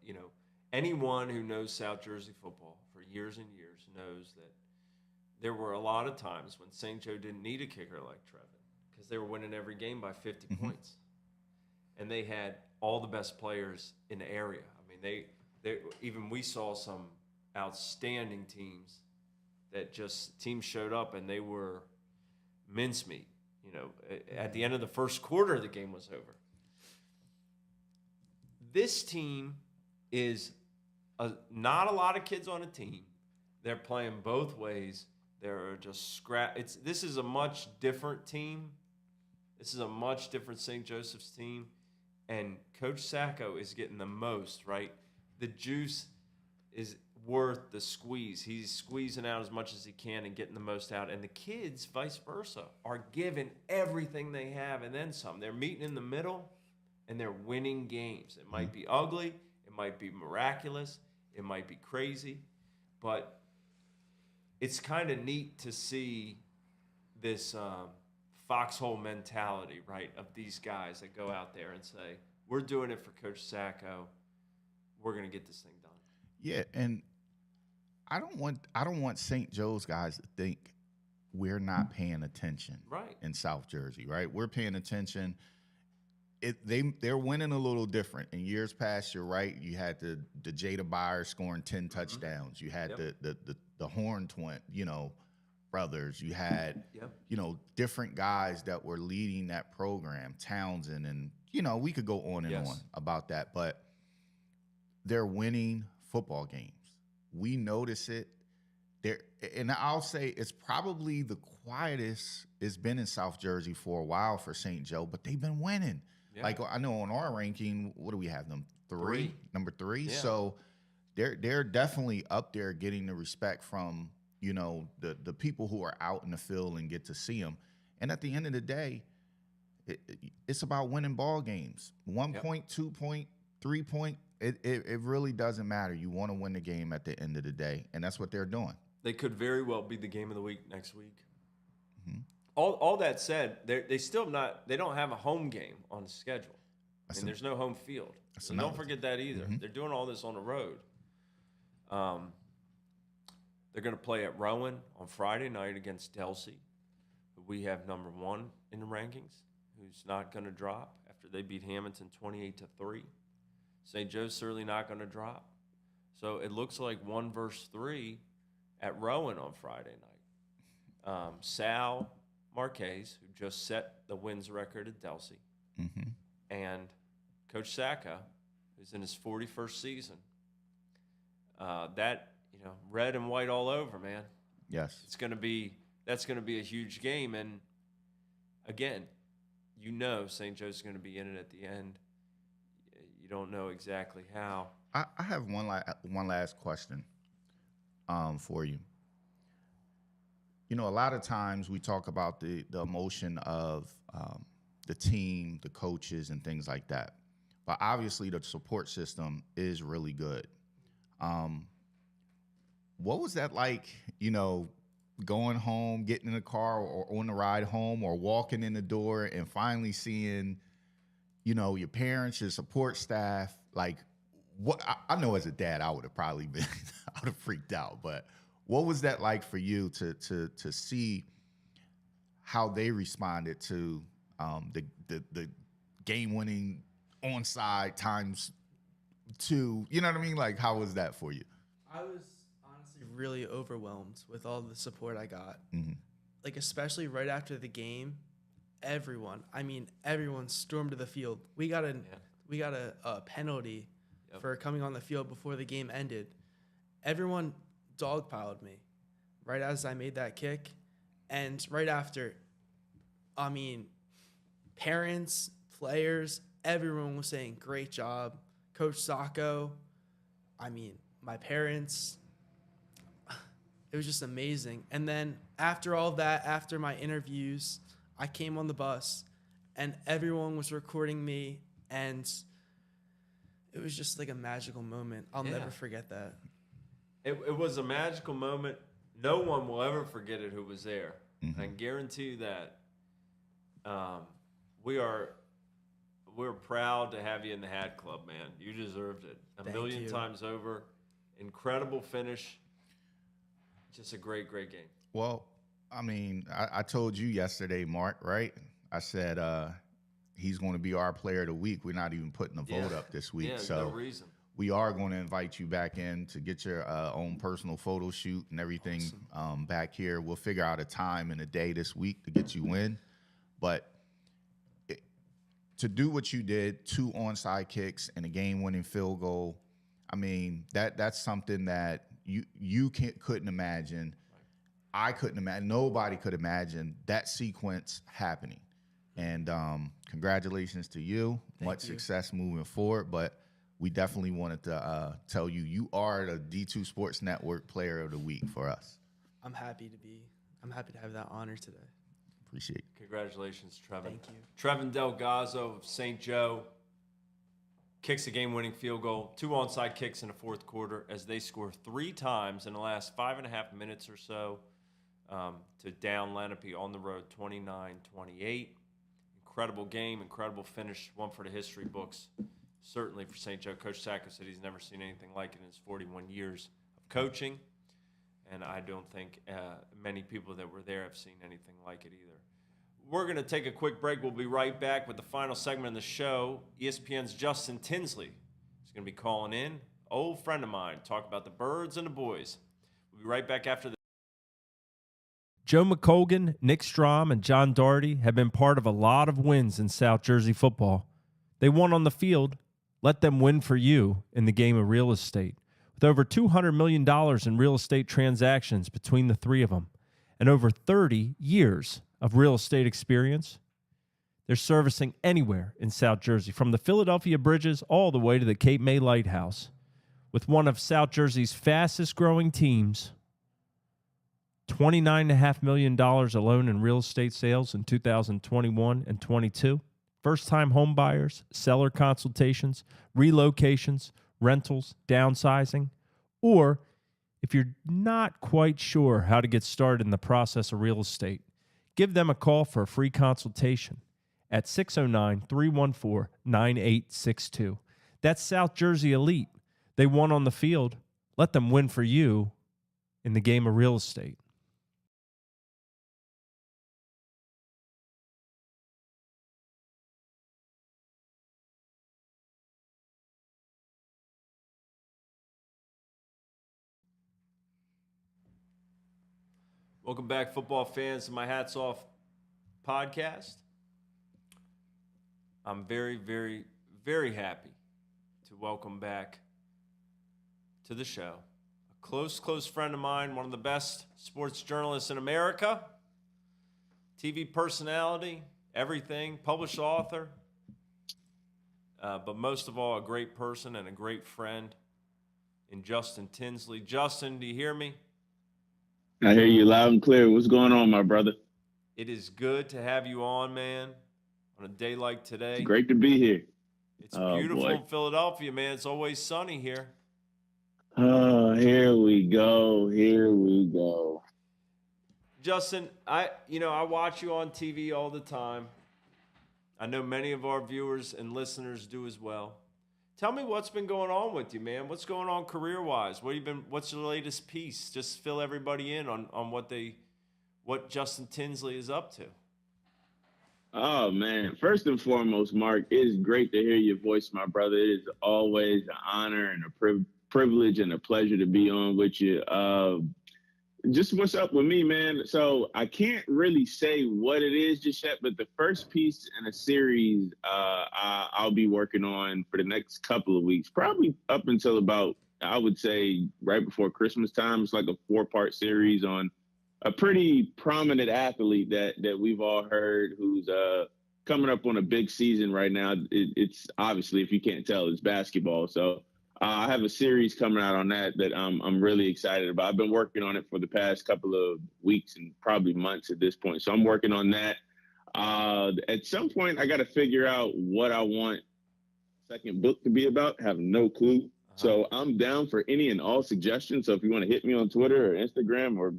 You know, anyone who knows South Jersey football for years and years knows that there were a lot of times when St. Joe didn't need a kicker like Trevin because they were winning every game by 50 points. And they had all the best players in the area. I mean, even we saw some outstanding teams that just teams showed up and they were mincemeat. You know, at the end of the first quarter, the game was over. This team is not a lot of kids on a team. They're playing both ways. They're just this is a much different team. This is a much different St. Joseph's team. And Coach Sacco is getting the most, right? The juice is worth the squeeze. He's squeezing out as much as he can and getting the most out. And the kids, vice versa, are giving everything they have and then some. They're meeting in the middle, and they're winning games. It might be ugly. It might be miraculous. It might be crazy. But it's kind of neat to see this foxhole mentality, right, of these guys that go out there and say, we're doing it for Coach Sacco. We're going to get this thing done. Yeah, and I don't want St. Joe's guys to think we're not paying attention in South Jersey, right? We're paying attention. They're winning a little different. In years past, you're right, you had the Jada Byers scoring 10 touchdowns. You had the Horn twin, you know, brothers. You had, you know, different guys that were leading that program, Townsend, and, you know, we could go on and on about that, but they're winning football games. We notice it. And I'll say it's probably the quietest it's been in South Jersey for a while for St. Joe, but they've been winning. Yeah. Like, I know on our ranking, what do we have them? Number three. Yeah. So they're definitely up there getting the respect from, you know, the people who are out in the field and get to see them. And at the end of the day, it's about winning ball games. 1 point, 2 point, 3 point. It really doesn't matter. You want to win the game at the end of the day, and that's what they're doing. They could very well be the game of the week next week. Mm-hmm. All that said, they still they don't have a home game on the schedule. There's no home field. So don't forget that either. Mm-hmm. They're doing all this on the road. They're going to play at Rowan on Friday night against Delsey, who we have number 1 in the rankings, who's not going to drop after they beat Hamilton 28-3. St. Joe's certainly not going to drop. So it looks like 1 versus 3 at Rowan on Friday night. Sal Marquez, who just set the wins record at Delsey, mm-hmm. and Coach Sacca, who's in his 41st season. Red and white all over, man. Yes. That's going to be a huge game. And again, St. Joe's going to be in it at the end. You don't know exactly how. I have one last question for you. A lot of times we talk about the emotion of the team, the coaches, and things like that. But obviously the support system is really good. What was that like, going home, getting in the car or on the ride home or walking in the door and finally seeing, your parents, your support staff? Like, what I know as a dad, I would have probably been, I would have freaked out. But what was that like for you to see how they responded to the game-winning onside times 2? You know what I mean? Like, how was that for you? I was honestly really overwhelmed with all the support I got. Mm-hmm. Like, especially right after the game, everyone stormed to the field. We got a penalty for coming on the field before the game ended. Everyone dogpiled me right as I made that kick. And right after, parents, players, everyone was saying, great job, Coach Sacco. My parents, it was just amazing. And then after all that, after my interviews, I came on the bus and everyone was recording me, and it was just like a magical moment. I'll never forget that. It was a magical moment. No one will ever forget it who was there. Mm-hmm. I can guarantee you that. We're proud to have you in the Hat Club, man. You deserved it a million times over. Incredible finish. Just a great, great game. Well, I told you yesterday, Mark, right? I said he's going to be our player of the week. We're not even putting the vote up this week. No reason. We are going to invite you back in to get your own personal photo shoot and everything. Awesome. Back here. We'll figure out a time and a day this week to get you in. But to do what you did, 2 onside kicks and a game-winning field goal, that's something that you couldn't imagine. I couldn't imagine. Nobody could imagine that sequence happening. And congratulations to you. Much success moving forward. But we definitely wanted to tell you are the D2 Sports Network Player of the Week for us. I'm happy to have that honor today. Appreciate it. Congratulations, Trevin. Thank you. Trevin Delgaza of St. Joe kicks a game-winning field goal, 2 onside kicks in the fourth quarter as they score 3 times in the last 5.5 minutes or so to down Lenape on the road 29-28. Incredible game, incredible finish, one for the history books. Certainly for St. Joe. Coach Sacco said he's never seen anything like it in his 41 years of coaching, and I don't think many people that were there have seen anything like it either. We're going to take a quick break. We'll be right back with the final segment of the show. ESPN's Justin Tinsley is going to be calling in. Old friend of mine. Talk about the birds and the boys. We'll be right back after this. Joe McColgan, Nick Strom, and John Doherty have been part of a lot of wins in South Jersey football. They won on the field. Let them win for you in the game of real estate. With over $200 million in real estate transactions between the 3 of them and over 30 years of real estate experience, they're servicing anywhere in South Jersey, from the Philadelphia Bridges all the way to the Cape May Lighthouse. With one of South Jersey's fastest growing teams, $29.5 million alone in real estate sales in 2021 and 22. First-time home buyers, seller consultations, relocations, rentals, downsizing, or If you're not quite sure how to get started in the process of real estate, give them a call for a free consultation at 609-314-9862. That's South Jersey Elite. They won on the field. Let them win for you in the game of real estate. Welcome back, football fans, to my Hats Off podcast. I'm very, very, very happy to welcome back to the show a close friend of mine, one of the best sports journalists in America, TV personality, everything, published author, but most of all, a great person and a great friend in Justin Tinsley. Justin, do you hear me? I hear you loud and clear. What's going on, my brother? It is good to have you on, man, on a day like today. It's great to be here. It's beautiful in Philadelphia, man. It's always sunny here. Oh, here we go. Here we go. Justin, I watch you on TV all the time. I know many of our viewers and listeners do as well. Tell me what's been going on with you, man. What's going on career-wise? What's your latest piece? Just fill everybody in on what Justin Tinsley is up to. Oh, man. First and foremost, Mark, it is great to hear your voice, my brother. It is always an honor and a privilege and a pleasure to be on with you. Just what's up with me, man. So I can't really say what it is just yet, but the first piece in a series I'll be working on for the next couple of weeks, probably up until about, I would say, right before Christmas time. It's like a 4-part series on a pretty prominent athlete that we've all heard who's coming up on a big season right now. It's obviously, if you can't tell, it's basketball. So I have a series coming out on that I'm really excited about. I've been working on it for the past couple of weeks and probably months at this point. So I'm working on that. At some point, I got to figure out what I want the second book to be about. I have no clue. Uh-huh. So I'm down for any and all suggestions. So if you want to hit me on Twitter or Instagram or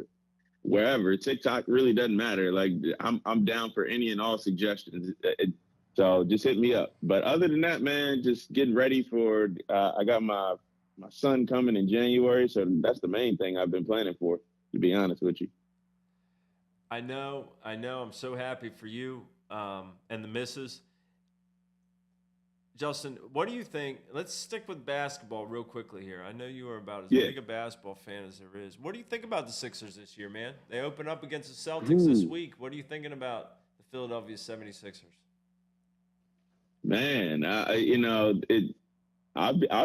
wherever, TikTok, really doesn't matter. Like I'm down for any and all suggestions. So just hit me up. But other than that, man, just getting ready for, I got my son coming in January. So that's the main thing I've been planning for, to be honest with you. I know. I'm so happy for you and the missus. Justin, what do you think? Let's stick with basketball real quickly here. I know you are about as big a basketball fan as there is. What do you think about the Sixers this year, man? They open up against the Celtics this week. What are you thinking about the Philadelphia 76ers? Man, I'll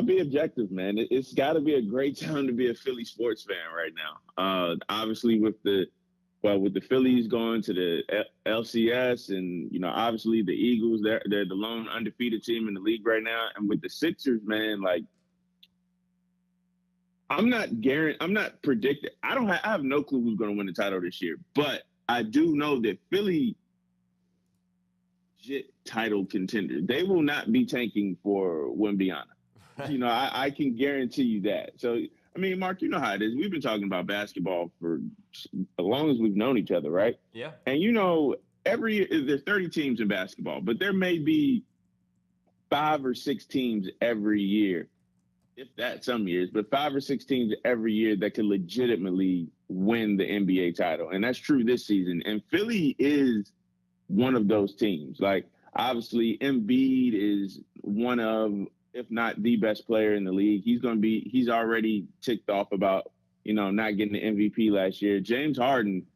be objective, man. It's got to be a great time to be a Philly sports fan right now. Obviously, with the Phillies going to the LCS, and obviously the Eagles, they're the lone undefeated team in the league right now. And with the Sixers, man, like I'm not predicting. I have no clue who's going to win the title this year, but I do know that Philly, title contender. They will not be tanking for Wembyana. I can guarantee you that. So, I mean, Mark, you know how it is. We've been talking about basketball for as long as we've known each other, right? Yeah. And there's 30 teams in basketball, but there may be 5 or 6 teams every year, if that some years, but 5 or 6 teams every year that could legitimately win the NBA title. And that's true this season. And Philly is one of those teams. Like, obviously, Embiid is one of, if not the best player in the league. He's already ticked off about, not getting the MVP last year. James Harden,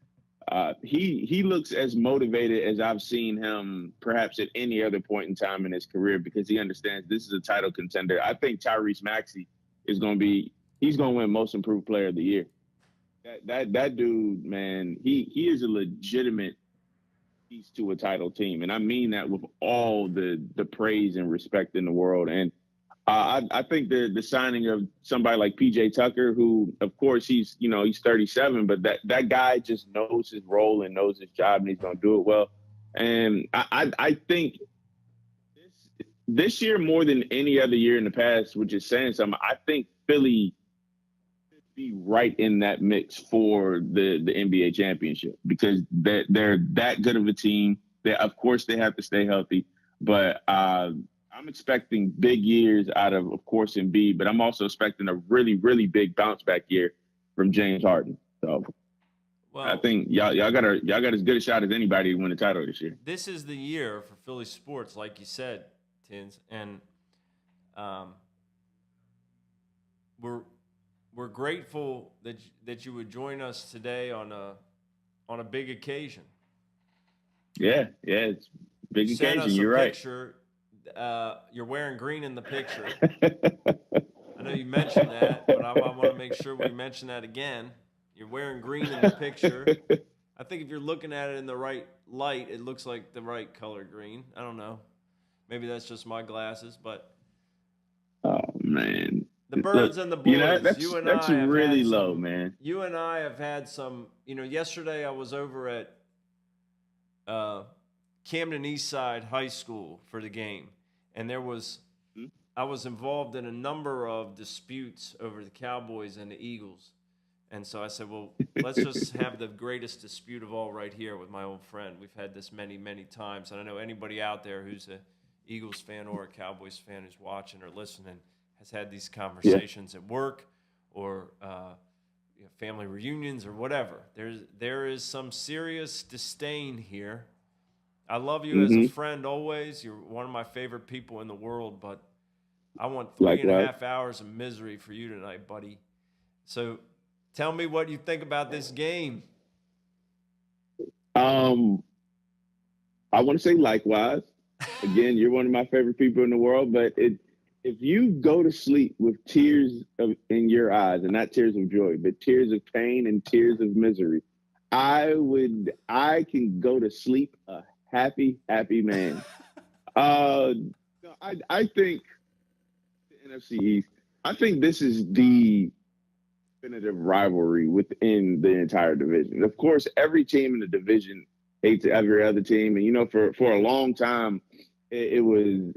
he looks as motivated as I've seen him perhaps at any other point in time in his career, because he understands this is a title contender. I think Tyrese Maxey he's going to win Most Improved Player of the Year. That dude, man, he is a legitimate piece to a title team. And I mean that with all the praise and respect in the world. And I think the signing of somebody like PJ Tucker, who, of course, he's 37, but that guy just knows his role and knows his job, and he's going to do it well. And I think this year, more than any other year in the past, which is saying something, I think Philly be right in that mix for the NBA championship because they're that good of a team. Of course, they have to stay healthy, but I'm expecting big years out of course, Embiid, but I'm also expecting a really, really big bounce back year from James Harden. So well, I think y'all got as good a shot as anybody to win the title this year. This is the year for Philly sports, like you said, Tins, and we're grateful that you would join us today on a big occasion. Yeah, it's a big occasion. Sent us You're a right. Picture. You're wearing green in the picture. I know you mentioned that, but I want to make sure we mention that again. You're wearing green in the picture. I think if you're looking at it in the right light, it looks like the right color green. I don't know. Maybe that's just my glasses, but. Oh, man. The birds and the boys. That's really low, man. You and I have had some. Yesterday I was over at Camden Eastside High School for the game, and I was involved in a number of disputes over the Cowboys and the Eagles, and so I said, well, let's just have the greatest dispute of all right here with my old friend. We've had this many, many times, and I know anybody out there who's a Eagles fan or a Cowboys fan who's watching or listening has had these conversations at work or family reunions or whatever. There is some serious disdain here. I love you as a friend always. You're one of my favorite people in the world, but I want 3.5 hours of misery for you tonight, buddy. So tell me what you think about this game. I want to say likewise. Again, you're one of my favorite people in the world, but if you go to sleep with tears in your eyes, and not tears of joy, but tears of pain and tears of misery, I can go to sleep a happy man. I think the NFC East, I think this is the definitive rivalry within the entire division. Of course, every team in the division hates every other team. And, for a long time, it was,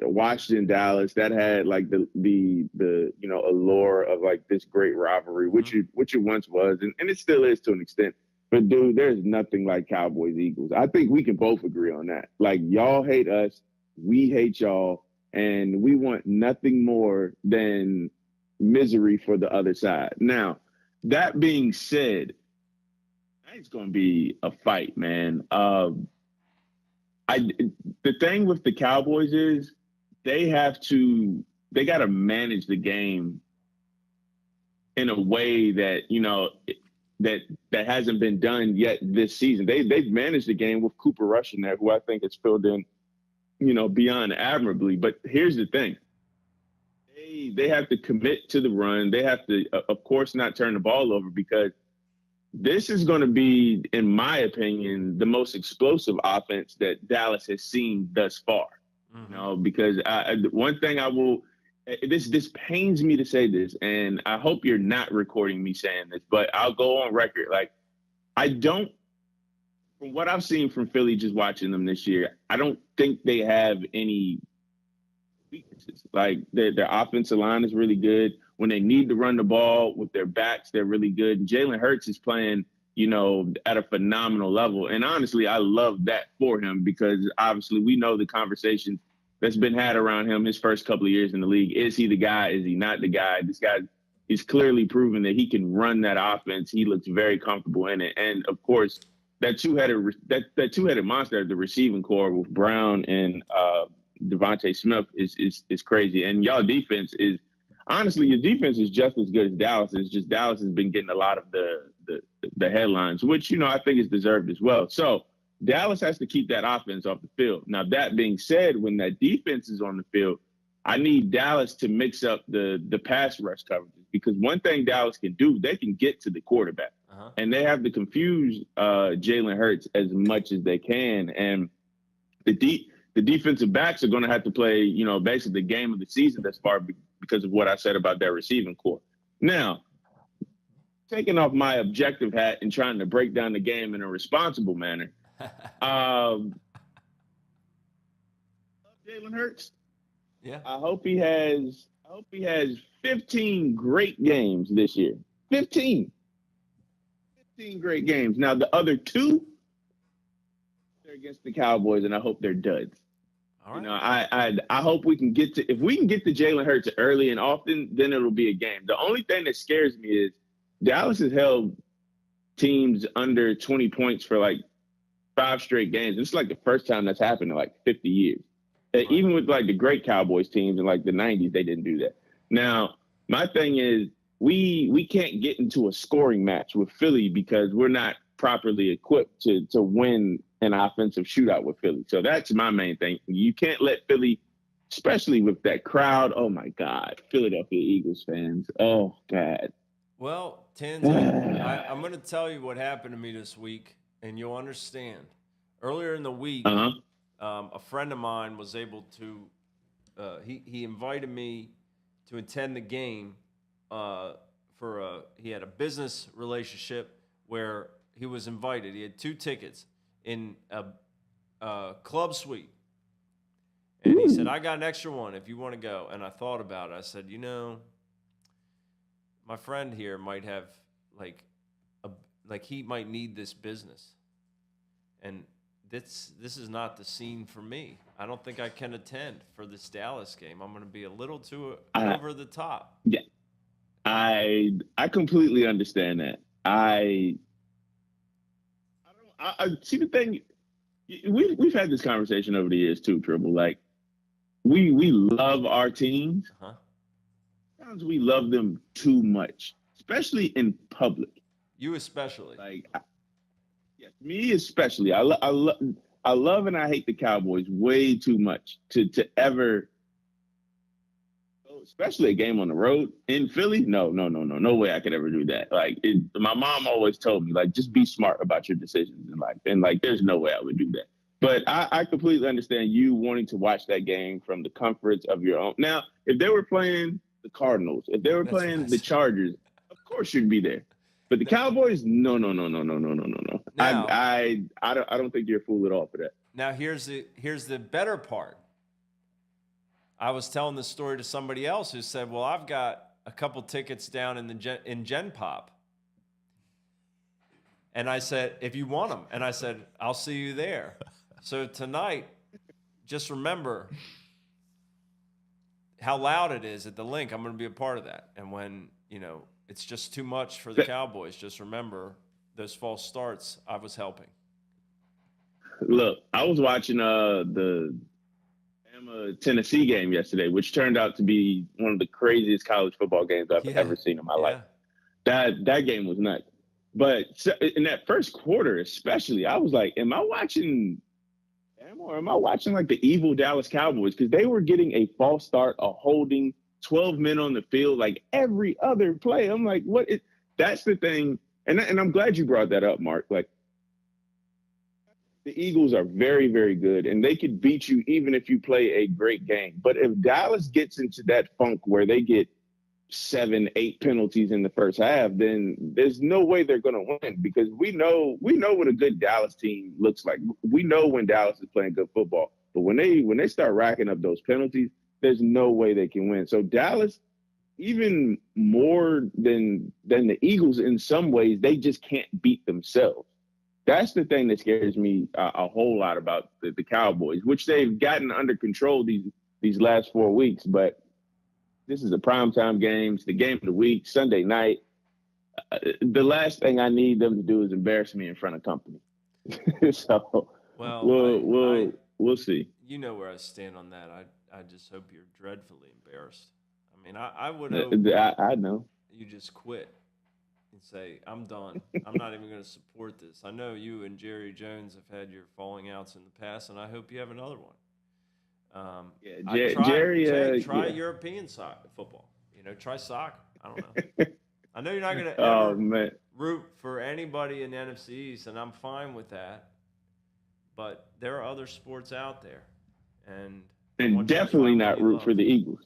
Washington, Dallas that had like the allure of like this great rivalry, which it once was, and it still is to an extent. But dude, there's nothing like Cowboys Eagles. I think we can both agree on that. Like y'all hate us, we hate y'all, and we want nothing more than misery for the other side. Now, that being said, it's going to be a fight, man. The thing with the Cowboys is they got to manage the game in a way that, that hasn't been done yet this season. They've managed the game with Cooper Rush in there, who I think has filled in, beyond admirably. But here's the thing. They have to commit to the run. They have to, of course, not turn the ball over because this is going to be, in my opinion, the most explosive offense that Dallas has seen thus far. Because one thing this pains me to say this, and I hope you're not recording me saying this, but I'll go on record. Like, from what I've seen from Philly just watching them this year, I don't think they have any weaknesses. Like, their offensive line is really good. When they need to run the ball with their backs, they're really good. And Jalen Hurts is playing, at a phenomenal level. And honestly, I love that for him because obviously we know the conversation that's been had around him his first couple of years in the league. Is he the guy? Is he not the guy? This guy is clearly proven that he can run that offense. He looks very comfortable in it. And of course, that two-headed monster at the receiving core with Brown and Devontae Smith is crazy. And y'all defense is, honestly, your defense is just as good as Dallas. It's just Dallas has been getting a lot of the headlines, which, I think is deserved as well. So Dallas has to keep that offense off the field. Now, that being said, when that defense is on the field, I need Dallas to mix up the pass rush coverages because one thing Dallas can do, they can get to the quarterback. And they have to confuse Jalen Hurts as much as they can. And the defensive backs are going to have to play, basically the game of the season thus far because of what I said about their receiving core. Now, taking off my objective hat and trying to break down the game in a responsible manner, Jalen Hurts, Yeah. I hope he has 15 great games this year. 15 great games. Now the other two, they're against the Cowboys, and I hope they're duds. All right. You know, I hope we can get to, if we can get to Jalen Hurts early and often, then it'll be a game. The only thing that scares me is Dallas has held teams under 20 points for like 5 straight games. It's like the first time that's happened in like 50 years. Right. Even with like the great Cowboys teams in like the 90s, they didn't do that. Now, my thing is we can't get into a scoring match with Philly because we're not properly equipped to win an offensive shootout with Philly. So that's my main thing. You can't let Philly, especially with that crowd. Oh my God, Philadelphia Eagles fans. Oh God. Well, Tins, I'm going to tell you what happened to me this week, and you'll understand. Earlier in the week, a friend of mine was able to. He invited me to attend the game. He had a business relationship where he was invited. He had 2 tickets in a club suite. And he said, I got an extra one if you want to go. And I thought about it. I said, my friend here might have he might need this business. And this is not the scene for me. I don't think I can attend for this Dallas game. I'm going to be a little too over the top. Yeah. I completely understand that. I see the thing. We've had this conversation over the years too, Trible. Like we love our teams. Sometimes we love them too much, especially in public. You especially. Like, yes, me especially. I love and I hate the Cowboys way too much to ever. Especially a game on the road in Philly. No way I could ever do that. Like my mom always told me, like, just be smart about your decisions in life. And like, there's no way I would do that. But I completely understand you wanting to watch that game from the comforts of your own. Now, if they were playing the Cardinals, if they were playing the Chargers, of course you'd be there. But the Cowboys, no. Now, I don't think you're a fool at all for that. Now here's the better part. I was telling this story to somebody else who said, well, I've got a couple tickets down in Gen Pop. And I said, if you want them. And I said, I'll see you there. So tonight, just remember how loud it is at the link. I'm going to be a part of that. And when, it's just too much for the Cowboys, just remember those false starts, I was helping. Look, I was watching the Tennessee game yesterday, which turned out to be one of the craziest college football games I've ever seen in my life. That game was nuts. But in that first quarter, especially, I was like, am I watching like the evil Dallas Cowboys? Because they were getting a false start, a holding, 12 men on the field, like every other play. I'm like, that's the thing. And I'm glad you brought that up, Mark. Like, the Eagles are very, very good, and they could beat you even if you play a great game. But if Dallas gets into that funk where they get 7, 8 penalties in the first half, then there's no way they're going to win, because we know what a good Dallas team looks like. We know when Dallas is playing good football. But when they start racking up those penalties, there's no way they can win. So Dallas, even more than the Eagles in some ways, they just can't beat themselves. That's the thing that scares me a whole lot about the Cowboys, which they've gotten under control these last 4 weeks. But this is a primetime game. It's the game of the week, Sunday night. The last thing I need them to do is embarrass me in front of company. So we'll see. You know where I stand on that. I just hope you're dreadfully embarrassed. I mean, I would hope I know. You just quit and say, I'm done. I'm not even going to support this. I know you and Jerry Jones have had your falling outs in the past, and I hope you have another one. Jerry, try European football. Try soccer. I don't know. I know you're not going to ever root for anybody in the NFC East, and I'm fine with that. But there are other sports out there, and definitely not root for the Eagles.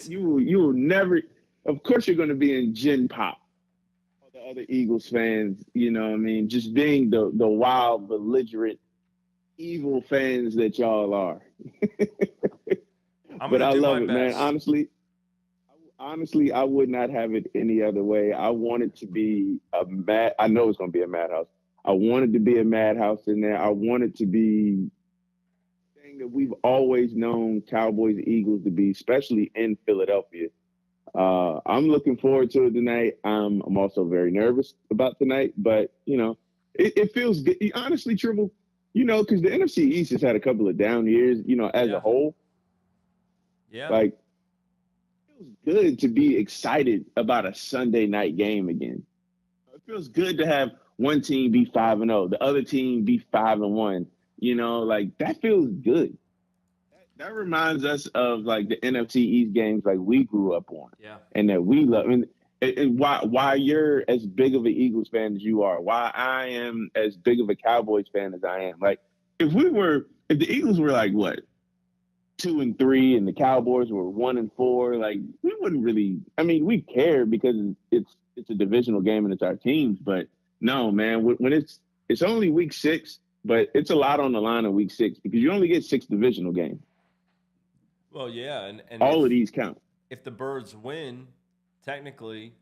You will never. Of course, you're going to be in Gen Pop. All the other Eagles fans, just being the wild, belligerent, evil fans that y'all are. but I love it, man. Honestly, I would not have it any other way. I want it to be I know it's going to be a madhouse. I want it to be a madhouse in there. I want it to be the thing that we've always known Cowboys, Eagles to be, especially in Philadelphia. I'm looking forward to it tonight. I'm also very nervous about tonight, but it feels good. Honestly, Trible, because the NFC East has had a couple of down years, as a whole. Yeah. Like, it feels good to be excited about a Sunday night game again. It feels good to have one team be 5-0, the other team be 5-1. Like, that feels good. That reminds us of like the NFC East games like we grew up on. Yeah. And that we love. And why you're as big of an Eagles fan as you are, why I am as big of a Cowboys fan as I am. Like, if the Eagles were like what, 2-3 and the Cowboys were 1-4, like, we wouldn't really, we care because it's a divisional game and it's our teams, but no, man, when it's only week 6, but it's a lot on the line in week 6 because you only get 6 divisional games. Well, yeah, and all of these count. If the Birds win, technically,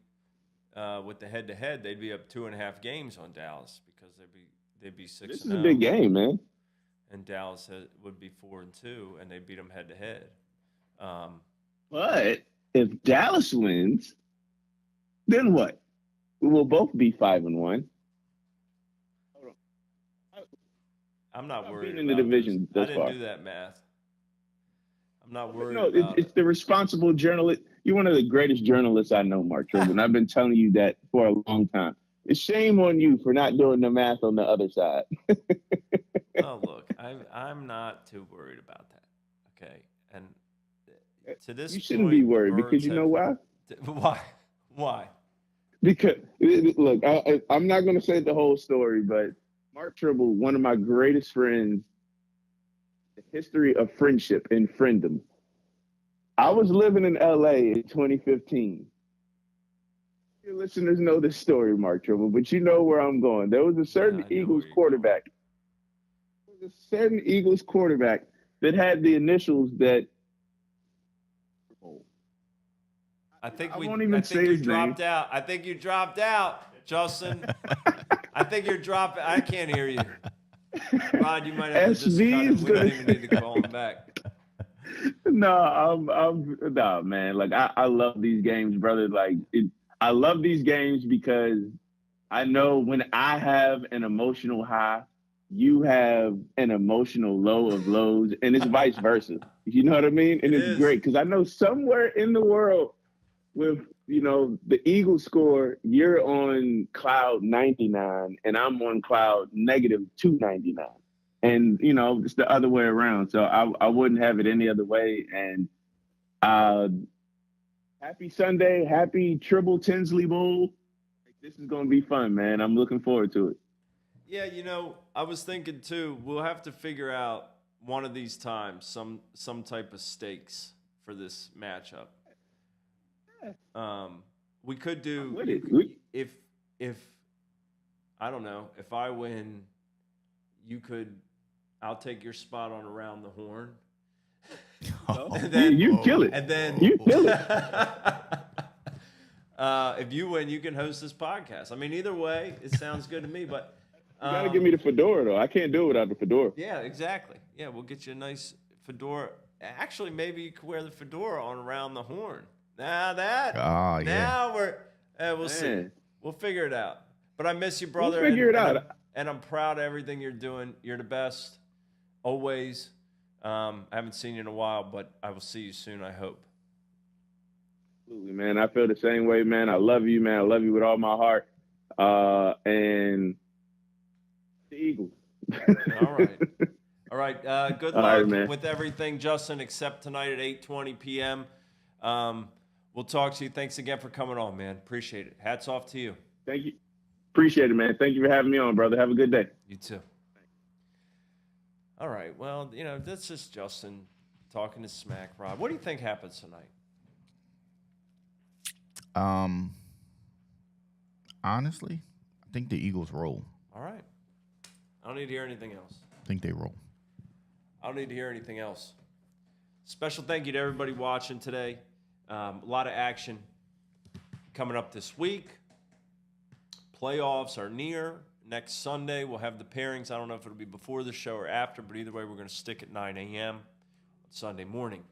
with the head-to-head, they'd be up 2.5 games on Dallas because they'd be 6-0. This is a big game, man. And Dallas would be 4-2, and they beat them head-to-head. But if Dallas wins, then what? We will both be 5-1. I'm not worried in the division. I didn't do that math. I'm not worried. No, it's the responsible journalist. You're one of the greatest journalists I know, Mark Trevin. I've been telling you that for a long time. It's shame on you for not doing the math on the other side. Oh, look, I'm not too worried about that. Okay, and to this, you shouldn't be worried because you know why? Why? Because look, I'm not going to say the whole story, but Mark Trible, one of my greatest friends, the history of friendship and friendom. I was living in LA in 2015. Your listeners know this story, Mark Trible, but you know where I'm going. There was a certain Eagles quarterback. There was a certain Eagles quarterback that had the initials that. I think you dropped out. I think you dropped out, Justin. I think you're dropping. I can't hear you. Rod, you might have to just cut him. We don't even need to call him back. No, man. Like, I love these games, brother. Like, I love these games because I know when I have an emotional high, you have an emotional low of lows, and it's vice versa. You know what I mean? And it's great because I know somewhere in the world with, the Eagles score, you're on cloud 99 and I'm on cloud negative 299. And, it's the other way around. So I wouldn't have it any other way. And happy Sunday. Happy Trible Tinsley Bowl. This is going to be fun, man. I'm looking forward to it. Yeah, I was thinking, too, we'll have to figure out one of these times some type of stakes for this matchup. We could do if I don't know, if I win, I'll take your spot on Around the Horn. And then you kill it. And then you kill it. If you win, you can host this podcast. Either way, it sounds good to me. But you gotta give me the fedora though. I can't do it without the fedora. Yeah, exactly. Yeah, we'll get you a nice fedora. Actually, maybe you could wear the fedora on Around the Horn. Now we'll see. We'll figure it out. But I miss you, brother. We'll figure it out. And I'm proud of everything you're doing. You're the best, always. I haven't seen you in a while, but I will see you soon, I hope. Absolutely, man. I feel the same way, man. I love you, man. I love you with all my heart. And the Eagles. All right. Good luck with everything, Justin, except tonight at 8:20 p.m. We'll talk to you. Thanks again for coming on, man. Appreciate it. Hats off to you. Thank you. Appreciate it, man. Thank you for having me on, brother. Have a good day. You too. All right. Well, that's just Justin talking to smack. Rob, what do you think happens tonight? Honestly, I think the Eagles roll. All right. I don't need to hear anything else. I think they roll. I don't need to hear anything else. Special thank you to everybody watching today. A lot of action coming up this week. Playoffs are near. Next Sunday, we'll have the pairings. I don't know if it'll be before the show or after, but either way, we're going to stick at 9 a.m. on Sunday morning.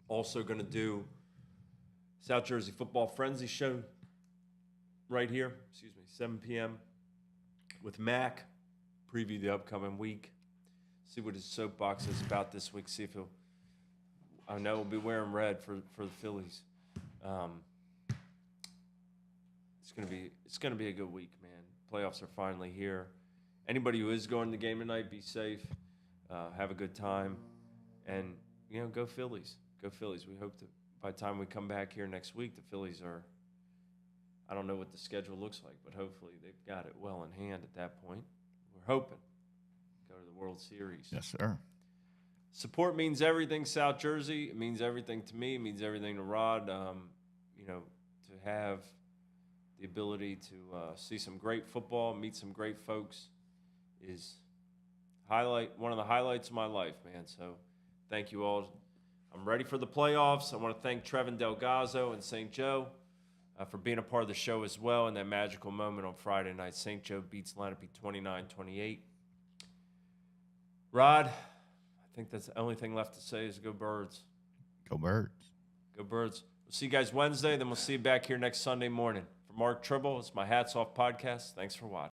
Also going to do South Jersey Football Frenzy show right here, 7 p.m. with Mac. Preview the upcoming week. See what his soapbox is about this week. See if he'll, I know we'll be wearing red for the Phillies. It's gonna be a good week, man. Playoffs are finally here. Anybody who is going to the game tonight, be safe, have a good time, and go Phillies. Go Phillies. We hope that by the time we come back here next week, the Phillies are. I don't know what the schedule looks like, but hopefully they've got it well in hand at that point. We're hoping. Go to the World Series. Yes, sir. Support means everything, South Jersey. It means everything to me. It means everything to Rod. To have the ability to see some great football, meet some great folks is one of the highlights of my life, man. So thank you all. I'm ready for the playoffs. I want to thank Trevin Delgaza and St. Joe for being a part of the show as well in that magical moment on Friday night. St. Joe beats Lenape 29-28. Rod, I think that's the only thing left to say is go Birds. Go Birds. Go Birds. We'll see you guys Wednesday, then we'll see you back here next Sunday morning. For Mark Trible, it's my Hats Off podcast. Thanks for watching.